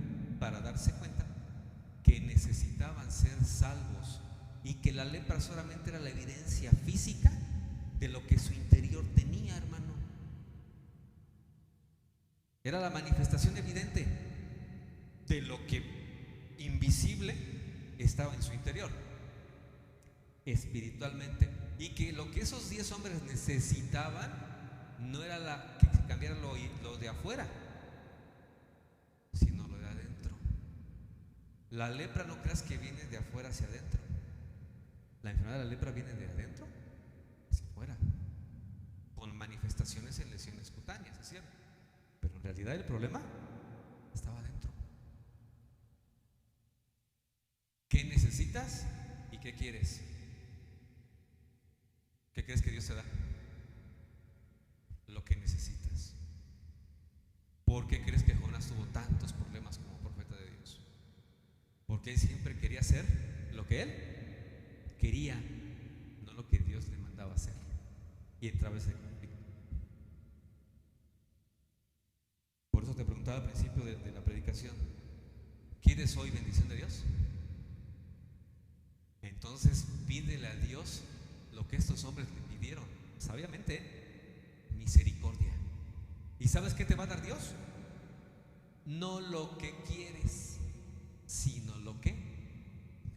para darse cuenta que necesitaban ser salvos y que la lepra solamente era la evidencia física de lo que su interior tenía, hermano. Era la manifestación evidente de lo que invisible estaba en su interior, espiritualmente. Y que lo que esos 10 hombres necesitaban no era que cambiara lo de afuera, sino lo de adentro. La lepra no creas que viene de afuera hacia adentro. La enfermedad de la lepra viene de adentro hacia afuera, con manifestaciones en lesiones cutáneas, es cierto, pero en realidad el problema estaba adentro. ¿Qué necesitas y qué quieres? ¿Qué crees que Dios te da? Lo que necesitas. ¿Por qué crees que Jonás tuvo tantos problemas como profeta de Dios? Porque él siempre quería hacer lo que él quería, no lo que Dios le mandaba hacer. Y entraba ese conflicto. Por eso te preguntaba al principio de la predicación, ¿quieres hoy bendición de Dios? Entonces pídele a Dios lo que estos hombres le pidieron, sabiamente, misericordia. ¿Y sabes qué te va a dar Dios? No lo que quieres, sino lo que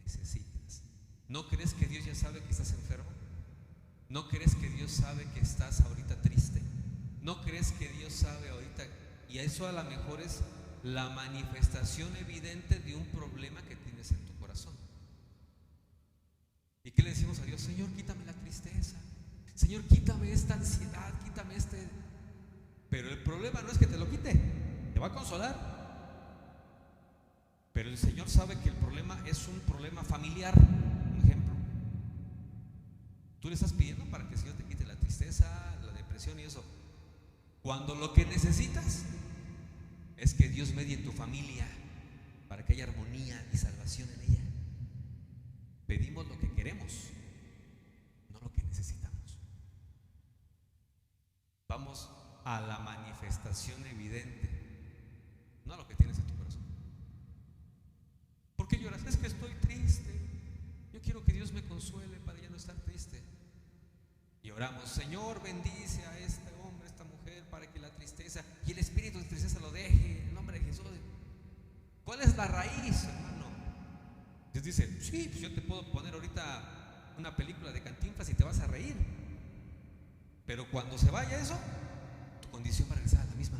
necesitas. ¿No crees que Dios ya sabe que estás enfermo? ¿No crees que Dios sabe que estás ahorita triste? ¿No crees que Dios sabe ahorita? Y eso a lo mejor es la manifestación evidente de un problema que tienes Señor, quítame la tristeza, Señor, quítame esta ansiedad, quítame este. Pero el problema no es que te lo quite, te va a consolar. Pero el Señor sabe que el problema es un problema familiar. Un ejemplo, tú le estás pidiendo para que el Señor te quite la tristeza, la depresión y eso, cuando lo que necesitas es que Dios medie en tu familia para que haya armonía y salvación en ella. Pedimos lo que queremos, no lo que necesitamos. Vamos a la manifestación evidente, no a lo que tienes en tu corazón. ¿Por qué lloras? Es que estoy triste. Yo quiero que Dios me consuele para ya no estar triste. Y oramos, Señor, bendice a este hombre, a esta mujer, para que la tristeza y el espíritu de tristeza lo deje, en nombre de Jesús. ¿Cuál es la raíz, hermano? Dios dice, sí, pues yo te puedo poner ahorita una película de Cantinflas y te vas a reír. Pero cuando se vaya eso, tu condición va a regresar a la misma.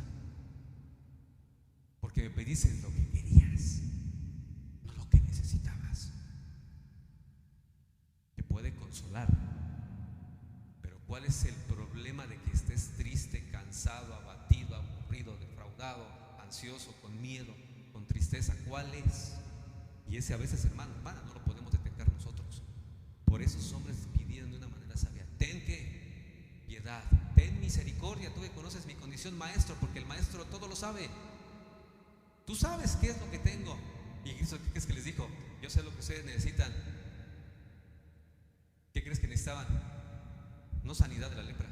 Porque me pediste lo que querías, no lo que necesitabas. Te puede consolar. Pero ¿cuál es el problema de que estés triste, cansado, abatido, aburrido, defraudado, ansioso, con miedo, con tristeza? ¿Cuál es? Y ese a veces, hermano, no lo podemos detectar nosotros. Por eso esos hombres pidieron de una manera sabia: ten que piedad, ten misericordia, tú que conoces mi condición, maestro, porque el maestro todo lo sabe. Tú sabes qué es lo que tengo. Y Cristo, ¿qué crees que les dijo? Yo sé lo que ustedes necesitan. ¿Qué crees que necesitaban? No sanidad de la lepra,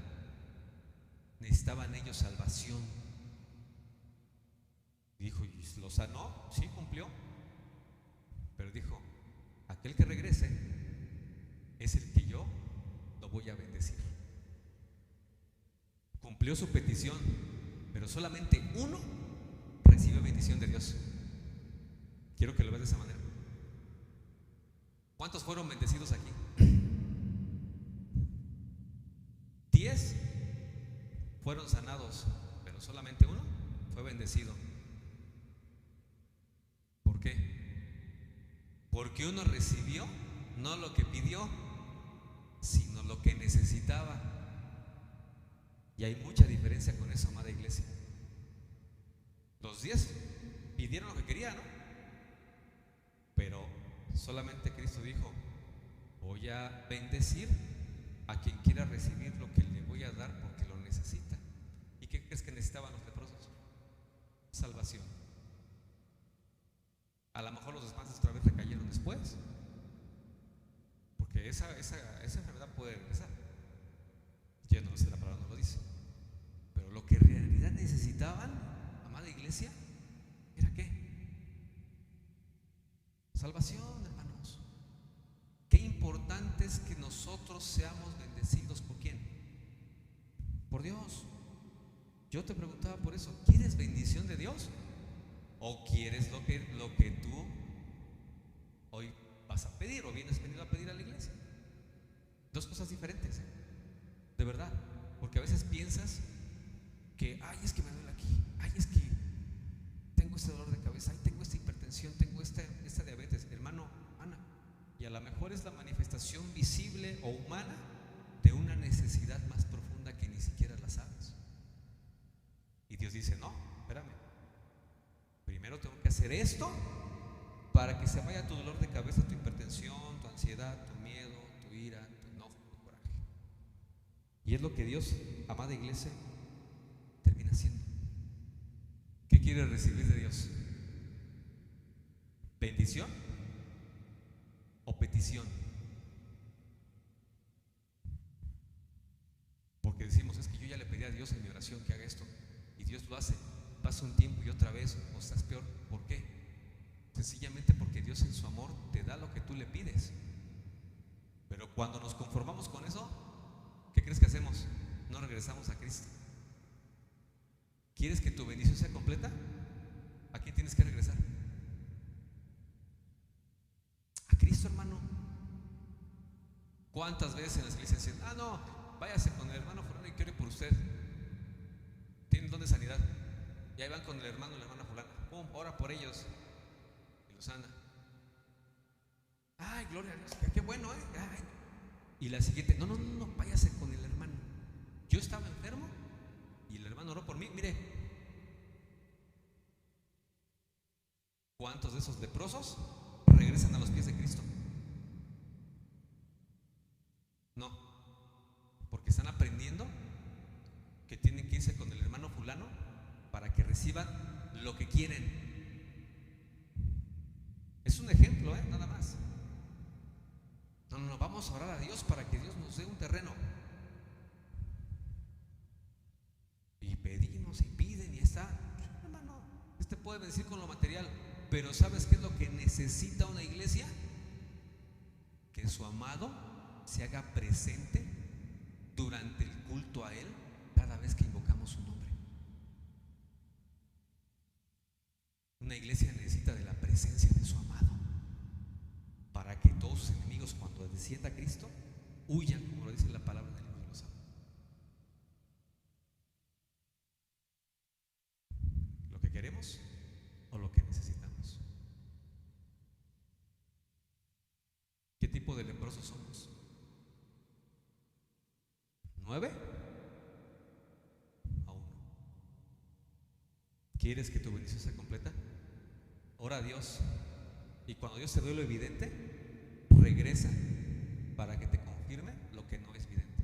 necesitaban ellos salvación. Dijo, ¿y lo sanó? Sí, cumplió. Pero dijo, aquel que regrese es el que yo lo voy a bendecir. Cumplió su petición, pero solamente uno recibió bendición de Dios. Quiero que lo veas de esa manera. ¿Cuántos fueron bendecidos aquí? 10 fueron sanados, pero solamente uno fue bendecido. ¿Por qué? Porque uno recibió no lo que pidió, sino lo que necesitaba. Y hay mucha diferencia con eso, amada iglesia. Los 10 pidieron lo que querían, ¿no? Pero solamente Cristo dijo, voy a bendecir a quien quiera recibir lo que le voy a dar porque lo necesita. ¿Y qué crees que necesitaban los leprosos? Salvación. A lo mejor los demás otra vez recayeron después, porque esa enfermedad puede regresar. Yo no lo sé, la palabra no lo dice. Pero lo que en realidad necesitaban, amada iglesia, ¿era qué? Salvación, hermanos. Qué importante es que nosotros seamos bendecidos. ¿Por quién? Por Dios. Yo te preguntaba por eso, ¿quieres bendición de Dios? ¿O quieres lo que tú hoy vas a pedir o vienes venido a pedir a la iglesia? Dos cosas diferentes, de verdad. Porque a veces piensas que, ay, es que me duele aquí, ay, es que tengo este dolor de cabeza, ay, tengo esta hipertensión, tengo esta diabetes. Hermano, Ana, y a lo mejor es la manifestación visible o humana de una necesidad más profunda que ni siquiera la sabes. Y Dios dice, no, espérame, primero tengo que hacer esto para que se vaya tu dolor de cabeza, tu hipertensión, tu ansiedad, tu miedo, tu ira, tu enojo, tu coraje. Y es lo que Dios, amada iglesia, termina haciendo. ¿Qué quieres recibir de Dios? ¿Bendición o petición? Porque decimos, es que yo ya le pedí a Dios en mi oración que haga esto, y Dios lo hace. Pasa un tiempo y otra vez, o estás peor. ¿Por qué? Sencillamente porque Dios en su amor te da lo que tú le pides. Pero cuando nos conformamos con eso, ¿qué crees que hacemos? No regresamos a Cristo. ¿Quieres que tu bendición sea completa? ¿A quién tienes que regresar? A Cristo, hermano. ¿Cuántas veces en las iglesias dicen, no, váyase con el hermano fulano y que ore por usted? Tienen don de sanidad. Y ahí van con el hermano y la hermana fulana. Pum, ora por ellos y los sana. Ay, gloria a Dios, qué bueno, ay. Y la siguiente, no, no, no, no, váyase con el hermano. Yo estaba enfermo y el hermano oró por mí. Mire, ¿cuántos de esos leprosos regresan a los pies de Cristo? No, porque están aprendiendo que tienen que irse con el hermano fulano para que reciban lo que quieren. Es un ejemplo, nada más. No, no, no, vamos a orar a Dios para que Dios nos dé un terreno. Y pedimos y piden y está, hermano, este puede bendecir con lo material, pero ¿sabes qué es lo que necesita una iglesia? Que su amado se haga presente durante el culto a Él cada vez que invocamos su nombre. Una iglesia necesita de la presencia de su amado para que todos sus enemigos, cuando descienda Cristo, huyan, como lo dice la palabra del libro de los Salmos. ¿Lo que queremos o lo que necesitamos? ¿Qué tipo de leprosos somos? 9 a 1. ¿Quieres que tu bendición sea completa? Ora a Dios, y cuando Dios te dé lo evidente, regresa para que te confirme lo que no es evidente,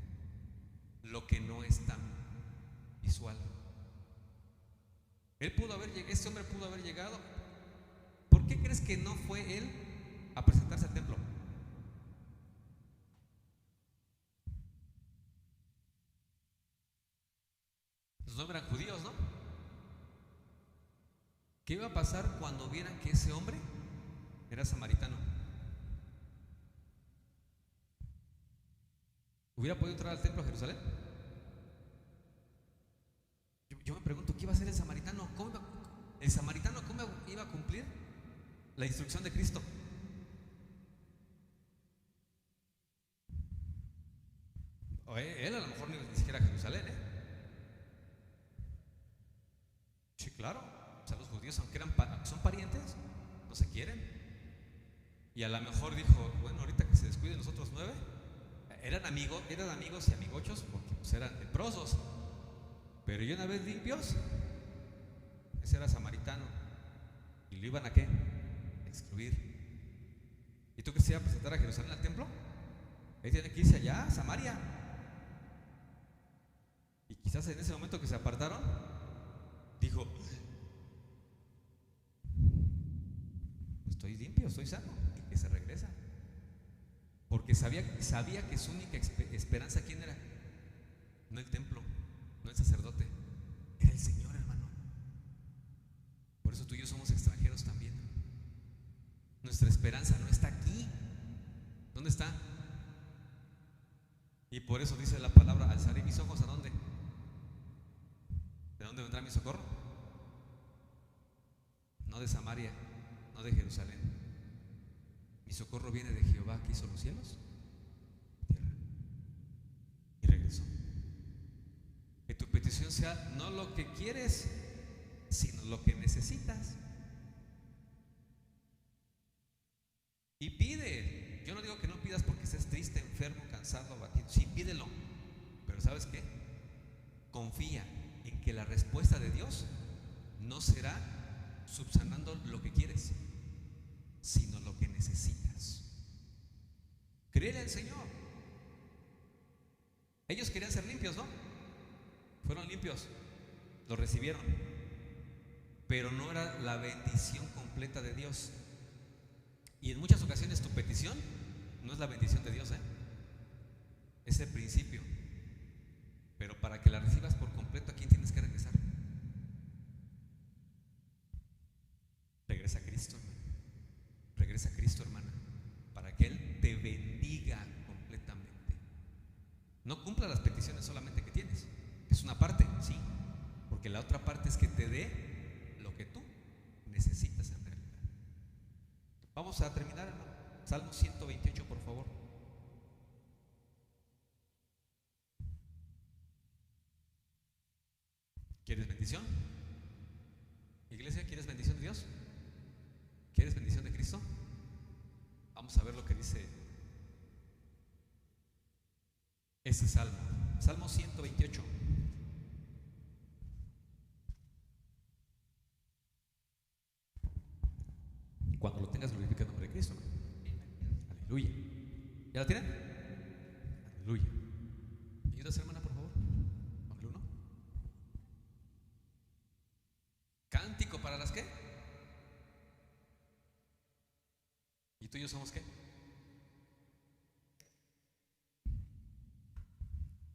lo que no es tan visual. Este hombre pudo haber llegado. ¿Por qué crees que no fue él a presentarse al templo? Los no eran judíos, ¿no? ¿Qué iba a pasar cuando vieran que ese hombre era samaritano? ¿Hubiera podido entrar al templo a Jerusalén? Yo me pregunto, ¿qué iba a hacer el samaritano? ¿El samaritano cómo iba a cumplir la instrucción de Cristo? Él a lo mejor ni siquiera a Jerusalén, Sí, claro. O sea, los judíos, aunque son parientes, no se quieren. Y a lo mejor dijo, bueno, ahorita que se descuiden los otros 9, eran amigos y amigochos porque pues eran leprosos. Pero ya una vez limpios, ese era samaritano. ¿Y lo iban a qué? Excluir. ¿Y tú crees que se iba a presentar a Jerusalén al templo? Él tiene que irse allá, a Samaria. Y quizás en ese momento que se apartaron, dijo, estoy limpio, estoy sano, y que se regresa. Porque sabía que su única esperanza, ¿quién era? No el templo, no el sacerdote, era el Señor, hermano. Por eso tú y yo somos extranjeros también. Nuestra esperanza no está aquí. ¿Dónde está? Y por eso dice la palabra, alzaré mis ojos, ¿a dónde? ¿De dónde vendrá mi socorro? No de Samaria, no de Jerusalén. Mi socorro viene de Jehová, que hizo los cielos y tierra. Y regresó. Que tu petición sea no lo que quieres, sino lo que necesitas. Y pide. Yo no digo que no pidas porque estés triste, enfermo, cansado, abatido. Sí, pídelo. Pero ¿sabes qué? Confía en que la respuesta de Dios no será subsanando lo que quieres, sino lo que necesitas. Créele al Señor. Ellos querían ser limpios, ¿no? Fueron limpios, lo recibieron, pero no era la bendición completa de Dios. Y en muchas ocasiones tu petición no es la bendición de Dios, es el principio. Pero para que la recibas por completo, ¿a quién tienes que regresar? Regresa a Cristo, hermano. Regresa a Cristo, hermana, para que Él te bendiga completamente. No cumpla las peticiones solamente que tienes. Es una parte, sí, porque la otra parte es que te dé lo que tú necesitas en realidad. Vamos a terminar, hermano. Salmo 128, por favor. ¿Quieres bendición? Iglesia, ¿quieres bendición de Dios? ¿Quieres bendición de Cristo? Vamos a ver lo que dice este salmo, Salmo 128. Cuando lo tengas, glorifica el nombre de Cristo. Aleluya. ¿Ya lo tienen? Aleluya. ¿Me ayudas, hermana, por favor? Con el 1. Cántico para las qué. ¿Y tú y yo somos qué?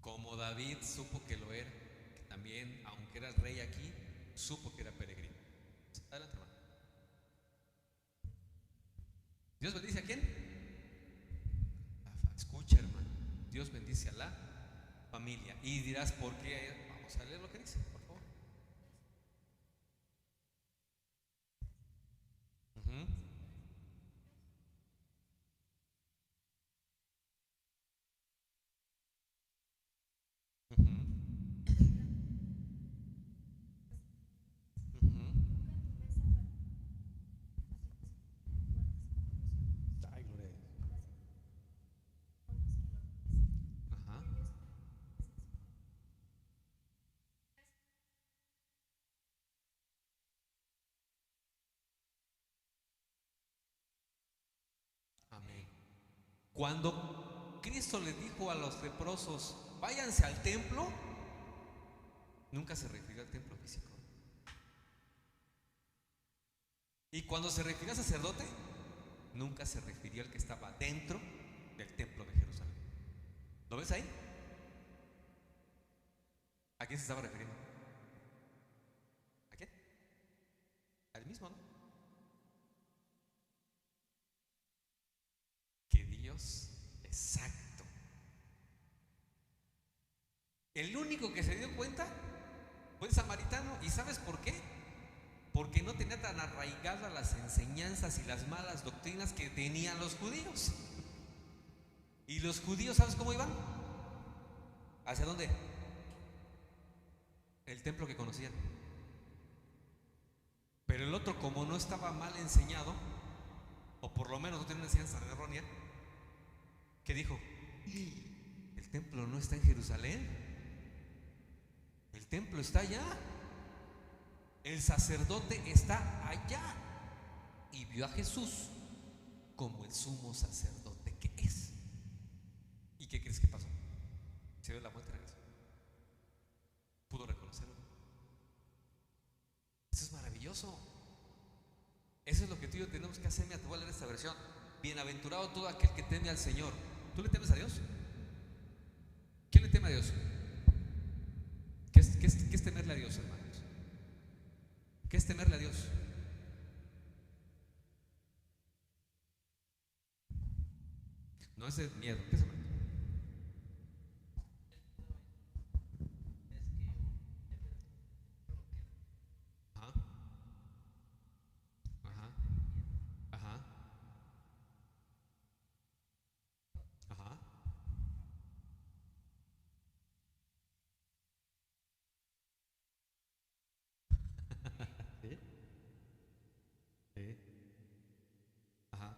Como David supo que lo era, que también, aunque era el rey aquí, supo que era peregrino. Adelante, hermano. ¿Dios bendice a quién? Escucha, hermano. Dios bendice a la familia. Y dirás, ¿por qué? Vamos a leer lo que dice, por favor. Uh-huh. Uh-huh. Uh-huh. Ay, gloria a Dios. Ajá. Amén. Cuando Cristo le dijo a los leprosos, váyanse al templo, nunca se refirió al templo físico. Y cuando se refirió al sacerdote, nunca se refirió al que estaba dentro del templo de Jerusalén. ¿Lo ves ahí? ¿A quién se estaba refiriendo? ¿A quién? Al mismo, ¿no? Que Dios, exacto. El único que se dio cuenta fue el samaritano. ¿Y sabes por qué? Porque no tenía tan arraigadas las enseñanzas y las malas doctrinas que tenían los judíos. Y los judíos, ¿sabes cómo iban? ¿Hacia dónde? El templo que conocían. Pero el otro, como no estaba mal enseñado, o por lo menos no tenía una enseñanza errónea, ¿qué dijo? El templo no está en Jerusalén, el templo está allá, el sacerdote está allá. Y vio a Jesús como el sumo sacerdote que es. ¿Y qué crees que pasó? Se dio la vuelta y regresó. Pudo reconocerlo. Eso es maravilloso. Eso es lo que tú y yo tenemos que hacer. Mira, te voy a leer esta versión. Bienaventurado todo aquel que teme al Señor. ¿Tú le temes a Dios? ¿Quién le teme a Dios? ¿Qué es temerle a Dios, hermanos? ¿Qué es temerle a Dios? No es el miedo. ¿Qué es, hermano? Ajá, ajá, ajá, ajá. ¿Sí? ¿Sí? Ajá.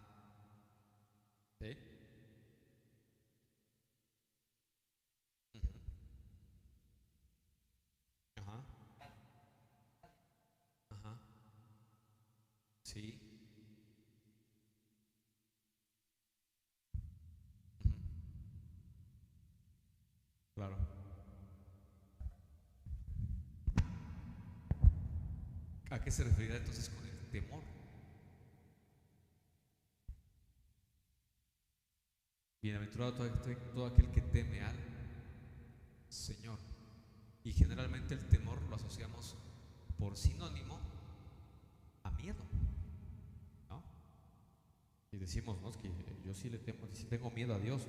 ¿Sí? Ujú. Ajá, ajá. Sí. Ujú. Claro. ¿A qué se referirá entonces con el temor? Bienaventurado todo aquel que teme al Señor. Y generalmente el temor lo asociamos por sinónimo a miedo, ¿no? Y decimos, no, es que yo sí le temo, sí tengo miedo a Dios.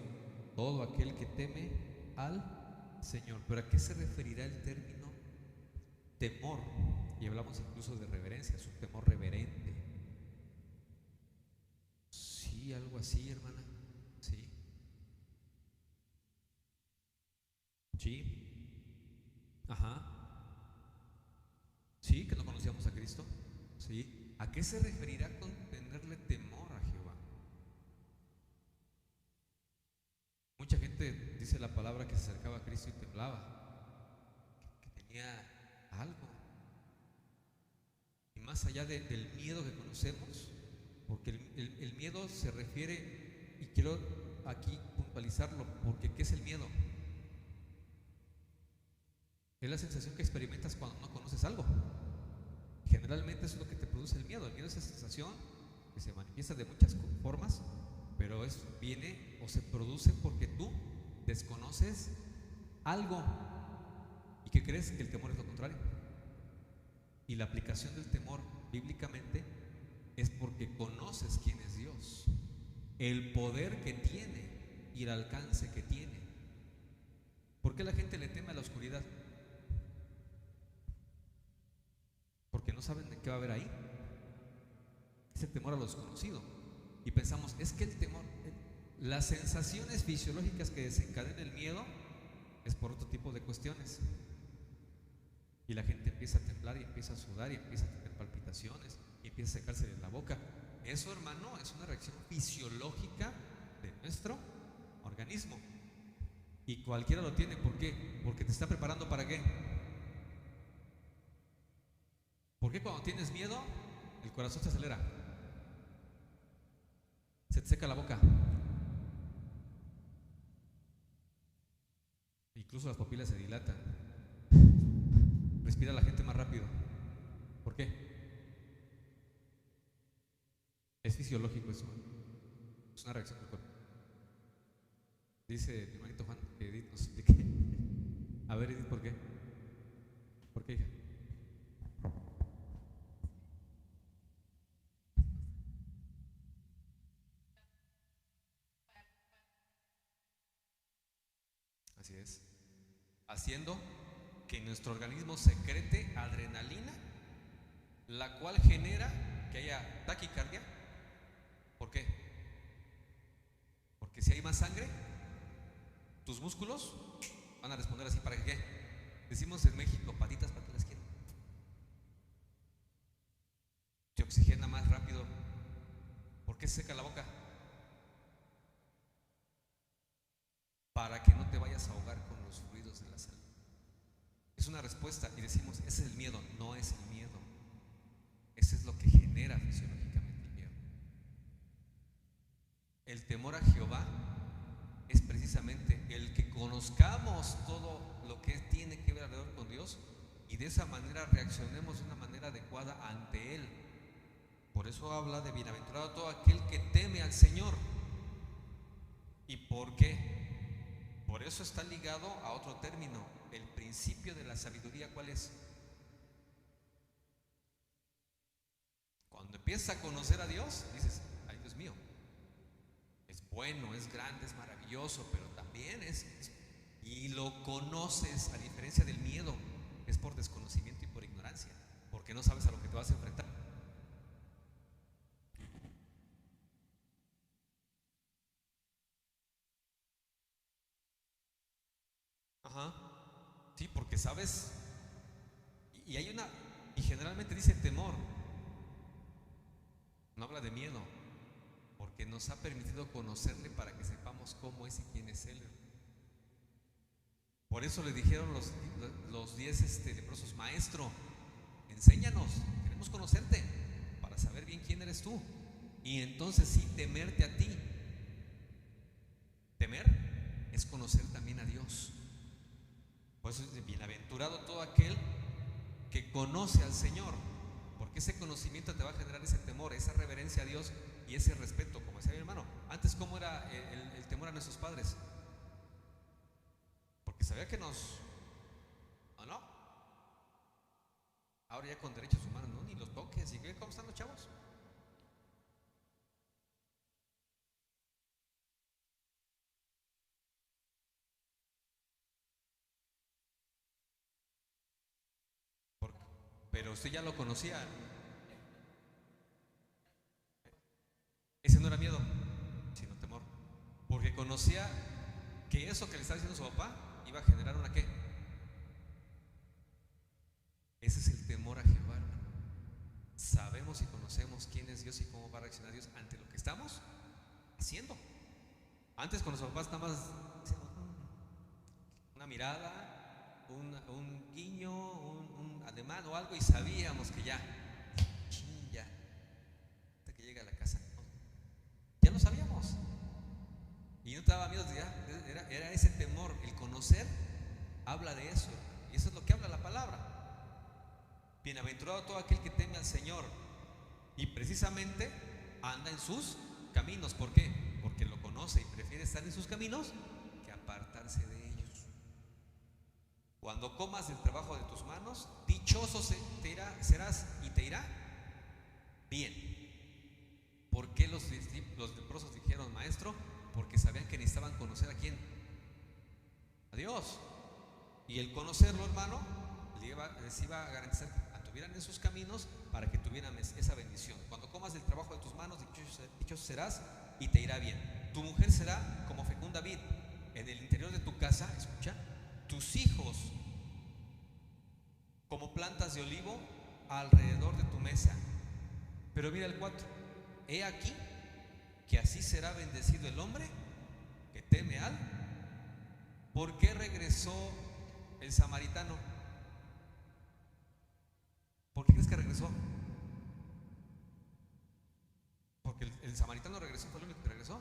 Todo aquel que teme al Señor. ¿Pero a qué se referirá el término temor? Y hablamos incluso de reverencia, es un temor reverente. Sí, algo así, hermana. Sí, sí, ajá. Sí, que no conocíamos a Cristo. Sí. ¿A qué se referirá con tenerle temor a Jehová? Mucha gente gente, dice la palabra, que se acercaba a Cristo y temblaba, que tenía algo. Y más allá del miedo que conocemos, porque el miedo se refiere, y quiero aquí puntualizarlo, porque ¿qué es el miedo? Es la sensación que experimentas cuando no conoces algo. Generalmente eso es lo que te produce el miedo. El miedo es esa sensación que se manifiesta de muchas formas, pero viene o se produce porque tú desconoces algo. ¿Y qué crees? Que el temor es lo contrario. Y la aplicación del temor bíblicamente es porque conoces quién es Dios, el poder que tiene y el alcance que tiene. ¿Por qué la gente le teme a la oscuridad? Porque no saben de qué va a haber ahí. Es el temor a lo desconocido. Y pensamos, es que el temor, las sensaciones fisiológicas que desencadenan el miedo es por otro tipo de cuestiones. Y la gente empieza a temblar y empieza a sudar y empieza a tener palpitaciones y empieza a secarse de la boca. Eso, hermano, es una reacción fisiológica de nuestro organismo. Y cualquiera lo tiene. ¿Por qué? Porque te está preparando ¿para qué? ¿Por qué cuando tienes miedo el corazón se acelera? Se te seca la boca. Incluso las pupilas se dilatan. Respira la gente más rápido. ¿Por qué? Es fisiológico eso. Es una reacción del cuerpo. Dice mi hermanito Juan que Edith nos explique. A ver, Edith, ¿por qué? ¿Por qué, hija? Así es. Haciendo que nuestro organismo secrete adrenalina, la cual genera que haya taquicardia. ¿Por qué? Porque si hay más sangre, tus músculos van a responder así. ¿Para qué? Decimos en México, patitas para que las quiero. Te oxigena más rápido. ¿Por qué se seca la boca? Para que no te vayas a ahogar con los fluidos de la salud. Es una respuesta y decimos, ese es el miedo. No es el miedo. Ese es lo que genera fisiológicamente el miedo. El temor a Jehová es precisamente el que conozcamos todo lo que tiene que ver alrededor con Dios y de esa manera reaccionemos de una manera adecuada ante Él. Por eso habla de bienaventurado todo aquel que teme al Señor. ¿Y por qué? Por eso está ligado a otro término, el principio de la sabiduría. ¿Cuál es? Cuando empiezas a conocer a Dios, dices, ay Dios mío, es bueno, es grande, es maravilloso, pero también y lo conoces, a diferencia del miedo, es por desconocimiento y por ignorancia, porque no sabes a lo que te vas a enfrentar. Ajá. Sí, porque sabes, y hay una, y generalmente dice temor, no habla de miedo, porque nos ha permitido conocerle para que sepamos cómo es y quién es Él. Por eso le dijeron los 10 leprosos, maestro, enséñanos, queremos conocerte para saber bien quién eres tú. Y entonces sí, temerte a ti. Temer es conocer también a Dios. Por eso es bienaventurado todo aquel que conoce al Señor, porque ese conocimiento te va a generar ese temor, esa reverencia a Dios y ese respeto, como decía mi hermano. Antes, ¿cómo era el temor a nuestros padres? Porque sabía que no. Ahora ya con derechos humanos, no, ni los toques. ¿Y qué? ¿Cómo están los chavos? Por- pero usted ya lo conocía. Ese no era miedo, sino temor. Porque conocía que eso que le estaba diciendo su papá iba a generar una qué. Ese es el temor a Jehová, hermano. Sabemos y conocemos quién es Dios y cómo va a reaccionar Dios ante lo que estamos haciendo. Antes con los papás nada más decíamos, una mirada, un guiño, un ademán o algo, y sabíamos que ya, hasta que llega a la casa, ¿no? Ya lo sabíamos. Y no te daba miedo, era ese temor. El conocer habla de eso, y eso es lo que habla la palabra. Bienaventurado todo aquel que teme al Señor y precisamente anda en sus caminos. ¿Por qué? Porque lo conoce y prefiere estar en sus caminos que apartarse de ellos. Cuando comas del trabajo de tus manos, dichoso serás y te irá bien. ¿Por qué los leprosos dijeron, maestro? Porque sabían que necesitaban conocer a quién, a Dios. Y el conocerlo, hermano, les iba a garantizar que anduvieran en sus caminos para que tuvieran esa bendición. Cuando comas del trabajo de tus manos, dichoso serás y te irá bien. Tu mujer será como fecunda vid en el interior de tu casa, escucha, tus hijos como plantas de olivo alrededor de tu mesa. Pero mira el 4, he aquí que así será bendecido el hombre que teme al. ¿Por qué regresó el samaritano? ¿Por qué crees que regresó? Porque el samaritano regresó, fue el único que regresó.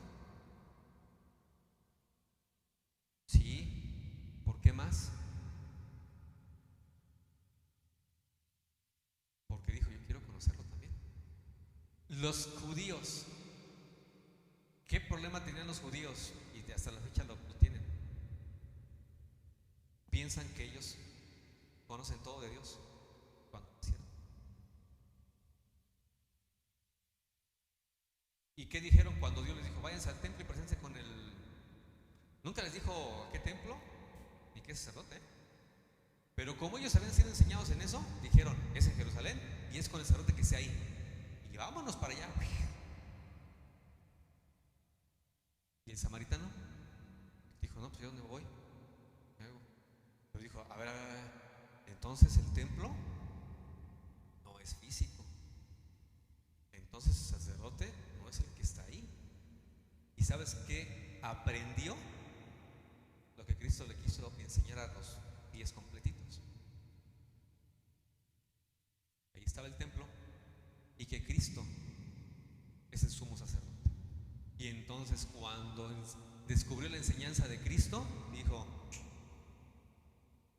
Sí, ¿por qué más? Porque dijo, yo quiero conocerlo también. Los judíos, ¿qué problema tenían los judíos? Y hasta la fecha lo tienen. Piensan que ellos conocen todo de Dios, cuando es cierto. ¿Y qué dijeron cuando Dios les dijo, váyanse al templo y preséntense con el... Nunca les dijo a qué templo ni qué sacerdote, ¿eh? Pero como ellos habían sido enseñados en eso, dijeron, es en Jerusalén y es con el sacerdote que esté ahí. Y vámonos para allá. Y el samaritano dijo, no, pues yo dónde voy. Pero dijo, a ver, entonces el templo no es físico. Entonces el sacerdote no es el que está ahí. ¿Y sabes qué aprendió? Lo que Cristo le quiso enseñar a los 10 completitos. Ahí estaba el templo y que Cristo es el sumo sacerdote. Y entonces cuando descubrió la enseñanza de Cristo, dijo,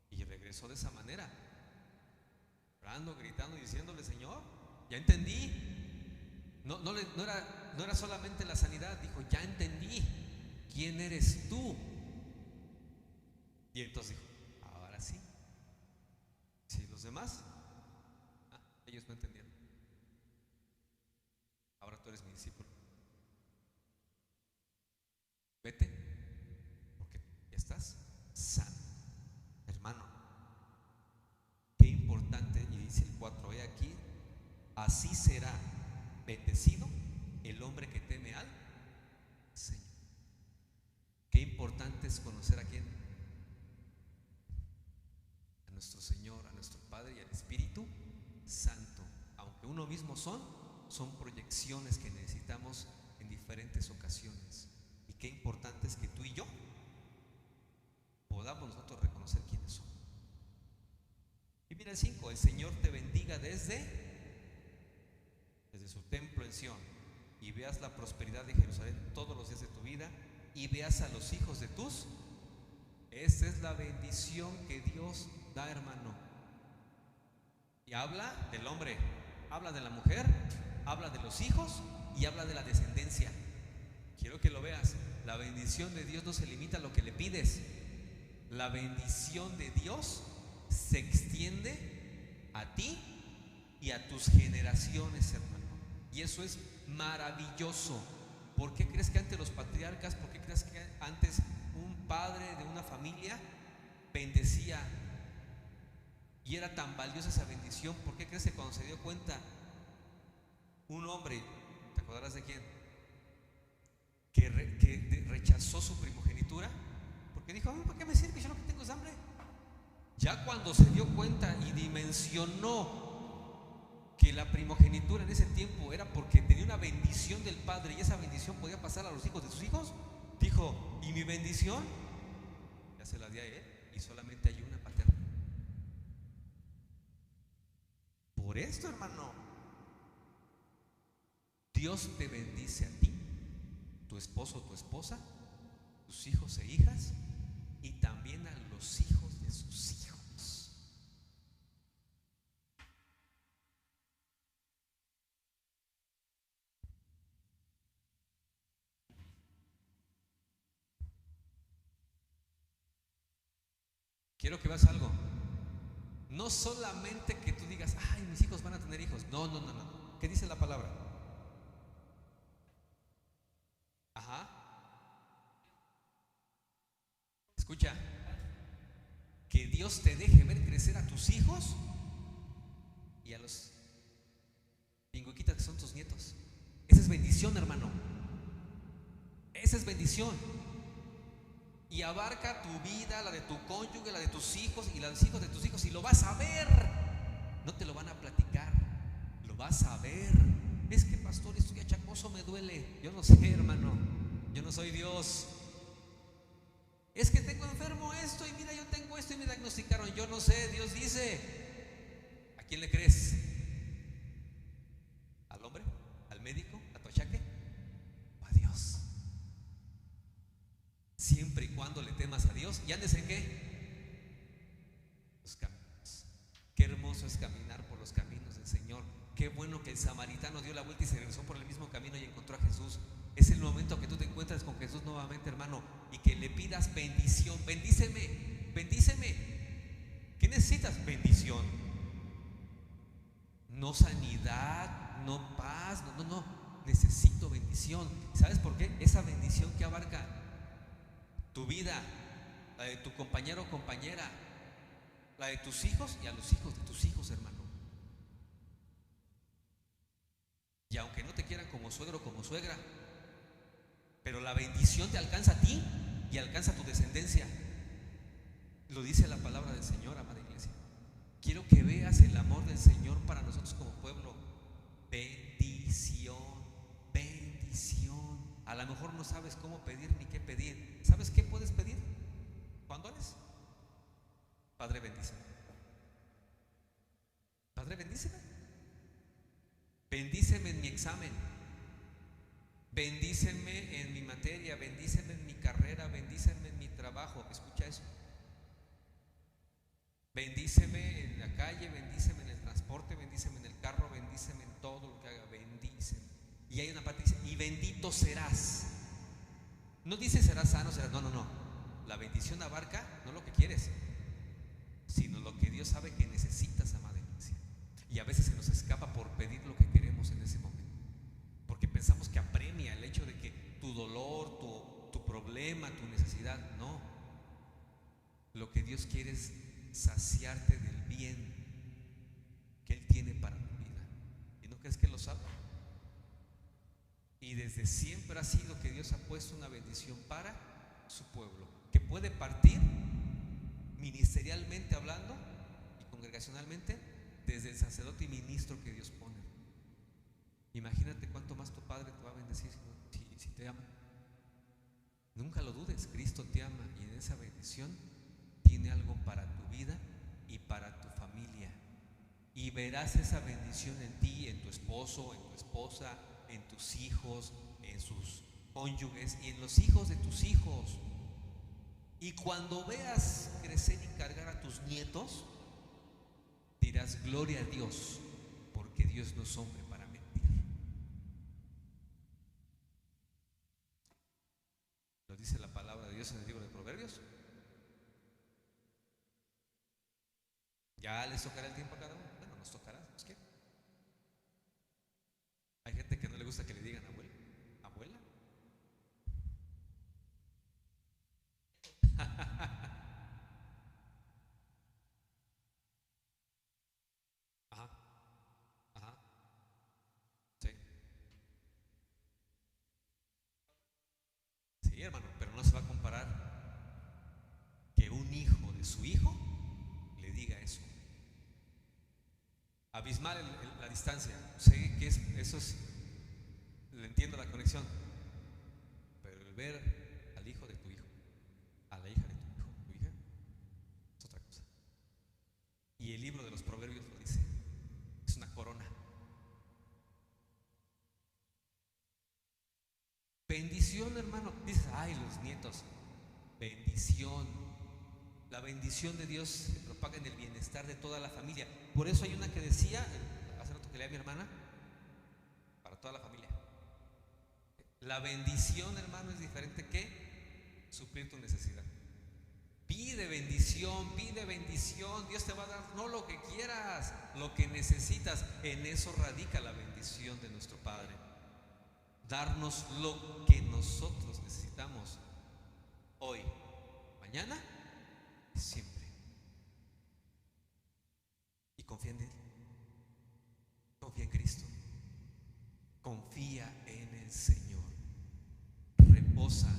y regresó de esa manera, orando, gritando y diciéndole, Señor, ya entendí. No era solamente la sanidad, dijo, ya entendí quién eres tú. Y entonces dijo, ahora sí. Si los demás, ellos no entendieron. Ahora tú eres mi discípulo. Vete, porque ya estás sano. Hermano, qué importante, y dice el 4, he aquí, así será bendecido el hombre que teme al Señor. Qué importante es conocer a quién, a nuestro Señor, a nuestro Padre y al Espíritu Santo. Aunque uno mismo son proyecciones que necesitamos en diferentes ocasiones. Y qué importante es que tú y yo podamos nosotros reconocer quiénes somos. Y mira el 5, el Señor te bendiga desde su templo en Sión, y veas la prosperidad de Jerusalén todos los días de tu vida, y veas a los hijos de tus. Esa es la bendición que Dios da, hermano. Y habla del hombre, habla de la mujer, habla de los hijos y habla de la descendencia. Quiero que lo veas. La bendición de Dios no se limita a lo que le pides. La bendición de Dios se extiende a ti y a tus generaciones, hermano. Y eso es maravilloso. ¿Por qué crees que antes los patriarcas, por qué crees que antes un padre de una familia bendecía y era tan valiosa esa bendición? ¿Por qué crees que cuando se dio cuenta un hombre, ¿te acordarás de quién? Que rechazó su primogenitura, porque dijo, ¿para qué me sirve? Yo lo que tengo es hambre. Ya cuando se dio cuenta y dimensionó que la primogenitura en ese tiempo era porque tenía una bendición del Padre y esa bendición podía pasar a los hijos de sus hijos, dijo, ¿y mi bendición? Ya se la di a él y solamente hay una paterna. Por esto, hermano, Dios te bendice a ti, tu esposo o tu esposa, tus hijos e hijas, y también a los hijos de sus hijos. Quiero que veas algo. No solamente que tú digas, ay, mis hijos van a tener hijos. No, no, no, no. ¿Qué dice la palabra? Ajá. Escucha. Que Dios te deje ver crecer a tus hijos y a los pingüiquitas que son tus nietos. Esa es bendición, hermano. Esa es bendición. Y abarca tu vida, la de tu cónyuge, la de tus hijos y los hijos de tus hijos. Y lo vas a ver. No te lo van a platicar. Lo vas a ver. Es que, pastor, estoy achacoso, me duele. Yo no sé, hermano. Yo no soy Dios. Es que tengo enfermo esto y mira, yo tengo esto y me diagnosticaron. Yo no sé, Dios dice. ¿A quién le crees? ¿Al hombre? ¿Al médico? ¿A tu achaque? ¿O a Dios? Siempre y cuando le temas a Dios y andes en qué? Los caminos. Qué hermoso es caminar por los caminos del Señor. Qué bueno que el samaritano dio la vuelta y se regresó por el mismo camino y encontró a Jesús. Es el momento que tú te encuentras con Jesús nuevamente, hermano, y que le pidas bendición. Bendíceme, bendíceme. ¿Qué necesitas? Bendición. No sanidad, no paz, no, no, no. Necesito bendición. ¿Sabes por qué? Esa bendición que abarca tu vida, la de tu compañero o compañera, la de tus hijos y a los hijos de tus hijos, hermano. Y aunque no te quieran como suegro o como suegra, pero la bendición te alcanza a ti y alcanza a tu descendencia. Lo dice la palabra del Señor, amada iglesia. Quiero que veas el amor del Señor para nosotros como pueblo. Bendición, bendición. A lo mejor no sabes cómo pedir ni qué pedir. ¿Sabes qué puedes pedir? ¿Cuándo eres? Padre, bendíceme. Padre, bendíceme. Bendíceme en mi examen. Bendíceme en mi materia. Bendíceme en mi carrera. Bendíceme en mi trabajo. Escucha eso. Bendíceme en la calle. Bendíceme en el transporte. Bendíceme en el carro. Bendíceme en todo lo que haga. Bendíceme. Y hay una parte que dice, y bendito serás. No dice serás sano, serás. No, no, no. La bendición abarca no lo que quieres, sino lo que Dios sabe que necesitas, amada iglesia. Y a veces se nos escapa por pedir lo que queremos en ese momento, porque pensamos que apremia el hecho de que tu dolor, tu problema, tu necesidad. No. Lo que Dios quiere es saciarte del bien que Él tiene para tu vida. ¿Y no crees que Él lo sabe? Y desde siempre ha sido que Dios ha puesto una bendición para su pueblo, que puede partir ministerialmente hablando y congregacionalmente desde el sacerdote y ministro que Dios pone. Imagínate cuánto más tu Padre te va a bendecir si te ama. Nunca lo dudes, Cristo te ama y en esa bendición tiene algo para tu vida y para tu familia. Y verás esa bendición en ti, en tu esposo, en tu esposa, en tus hijos, en sus cónyuges y en los hijos de tus hijos. Y cuando veas crecer y cargar a tus nietos, dirás gloria a Dios, porque Dios no es hombre para mentir. Lo dice la palabra de Dios en el libro de Proverbios. Ya les tocará el tiempo a cada uno. Bueno, nos tocará, ¿es que? Hay gente que no le gusta que le digan abuela. ¿Abuela? Ajá, ajá, sí. Sí, hermano, pero no se va a comparar que un hijo de su hijo le diga eso. Abismal la distancia. Sé que eso es, le entiendo la conexión, pero el ver al hijo de tu hijo, a la hija de tu hijo, tu hija, bendición, hermano. Dices, ay, los nietos, bendición. La bendición de Dios se propaga en el bienestar de toda la familia. Por eso hay una que decía, hace rato que leía a mi hermana, para toda la familia. La bendición, hermano, es diferente que suplir tu necesidad. Pide bendición, Dios te va a dar no lo que quieras, lo que necesitas. En eso radica la bendición de nuestro Padre. Darnos lo que nosotros necesitamos hoy, mañana y siempre. Y confía en Él, confía en Cristo, confía en el Señor, reposa.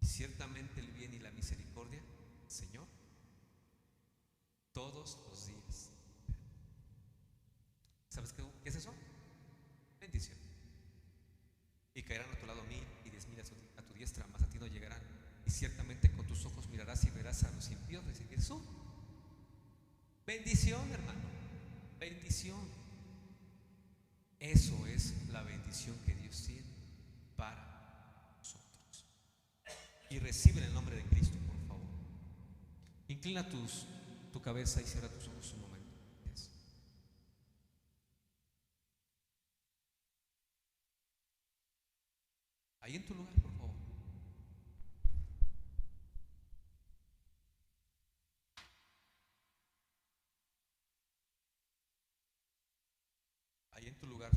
Y ciertamente el bien y la misericordia, Señor, todos los días. ¿Sabes qué es eso? Bendición. Y caerán a tu lado 1000 y 10,000 a tu diestra, mas a ti no llegarán. Y ciertamente con tus ojos mirarás y verás a los impíos recibir su bendición, hermano. Bendición. Eso es la bendición que Dios tiene para nosotros. Y recibe en el nombre de Cristo, por favor. Inclina tu cabeza y cierra tus ojos un momento. Ahí en tu lugar, por favor. Ahí en tu lugar.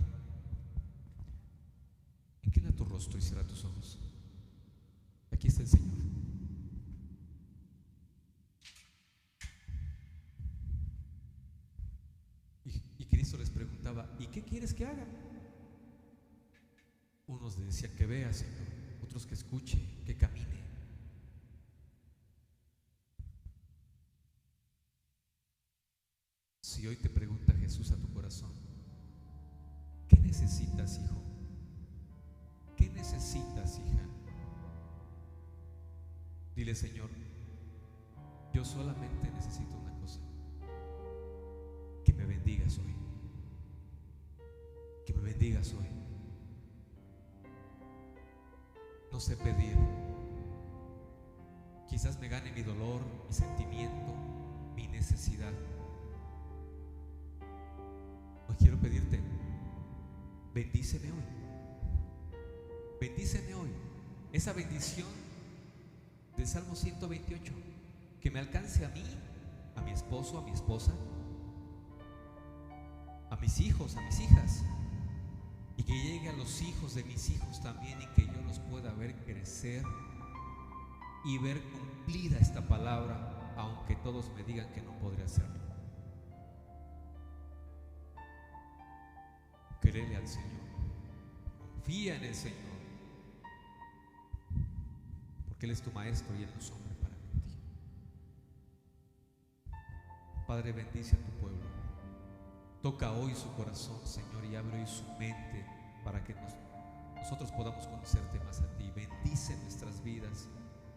Inclina tu rostro y cierra tus ojos. Aquí está el Señor. Y Cristo les preguntaba, ¿y qué quieres que haga? Unos le decían que vea, Señor, otros que escuche, que camine. Si hoy te pregunta Jesús a tu corazón, ¿qué necesitas, hijo? ¿Qué necesitas, hija? Dile, Señor, yo solamente necesito una cosa, que me bendigas hoy, que me bendigas hoy. No sé pedir, quizás me gane mi dolor, mi sentimiento, mi necesidad. Hoy quiero pedirte, bendíceme hoy, bendíceme hoy. Esa bendición del Salmo 128, que me alcance a mí, a mi esposo, a mi esposa, a mis hijos, a mis hijas, y que llegue a los hijos de mis hijos también, y que yo los pueda ver crecer y ver cumplida esta palabra, aunque todos me digan que no podré hacerlo. Créele al Señor, confía en el Señor, porque Él es tu maestro y Él no es hombre para mentir. Padre, bendice a tu pueblo. Toca hoy su corazón, Señor, y abre hoy su mente para que nosotros podamos conocerte más a ti. Bendice nuestras vidas,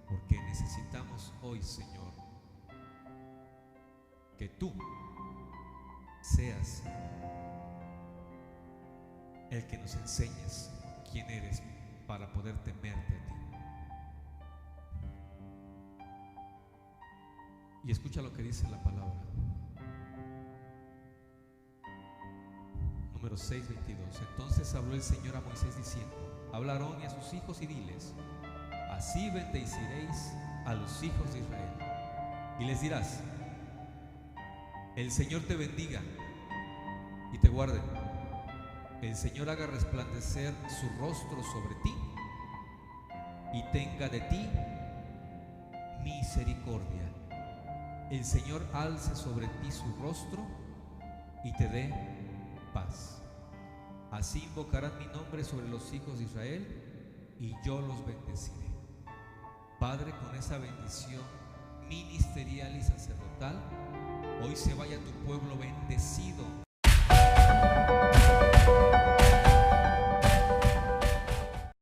porque necesitamos hoy, Señor, que tú seas el que nos enseñes quién eres para poder temerte a ti. Y escucha lo que dice la palabra. Número 6:22. Entonces habló el Señor a Moisés diciendo: habla a Aarón y a sus hijos y diles: así bendeciréis a los hijos de Israel. Y les dirás: el Señor te bendiga y te guarde. El Señor haga resplandecer su rostro sobre ti y tenga de ti misericordia. El Señor alce sobre ti su rostro y te dé paz. Así invocarán mi nombre sobre los hijos de Israel y yo los bendeciré. Padre, con esa bendición ministerial y sacerdotal, hoy se vaya tu pueblo bendecido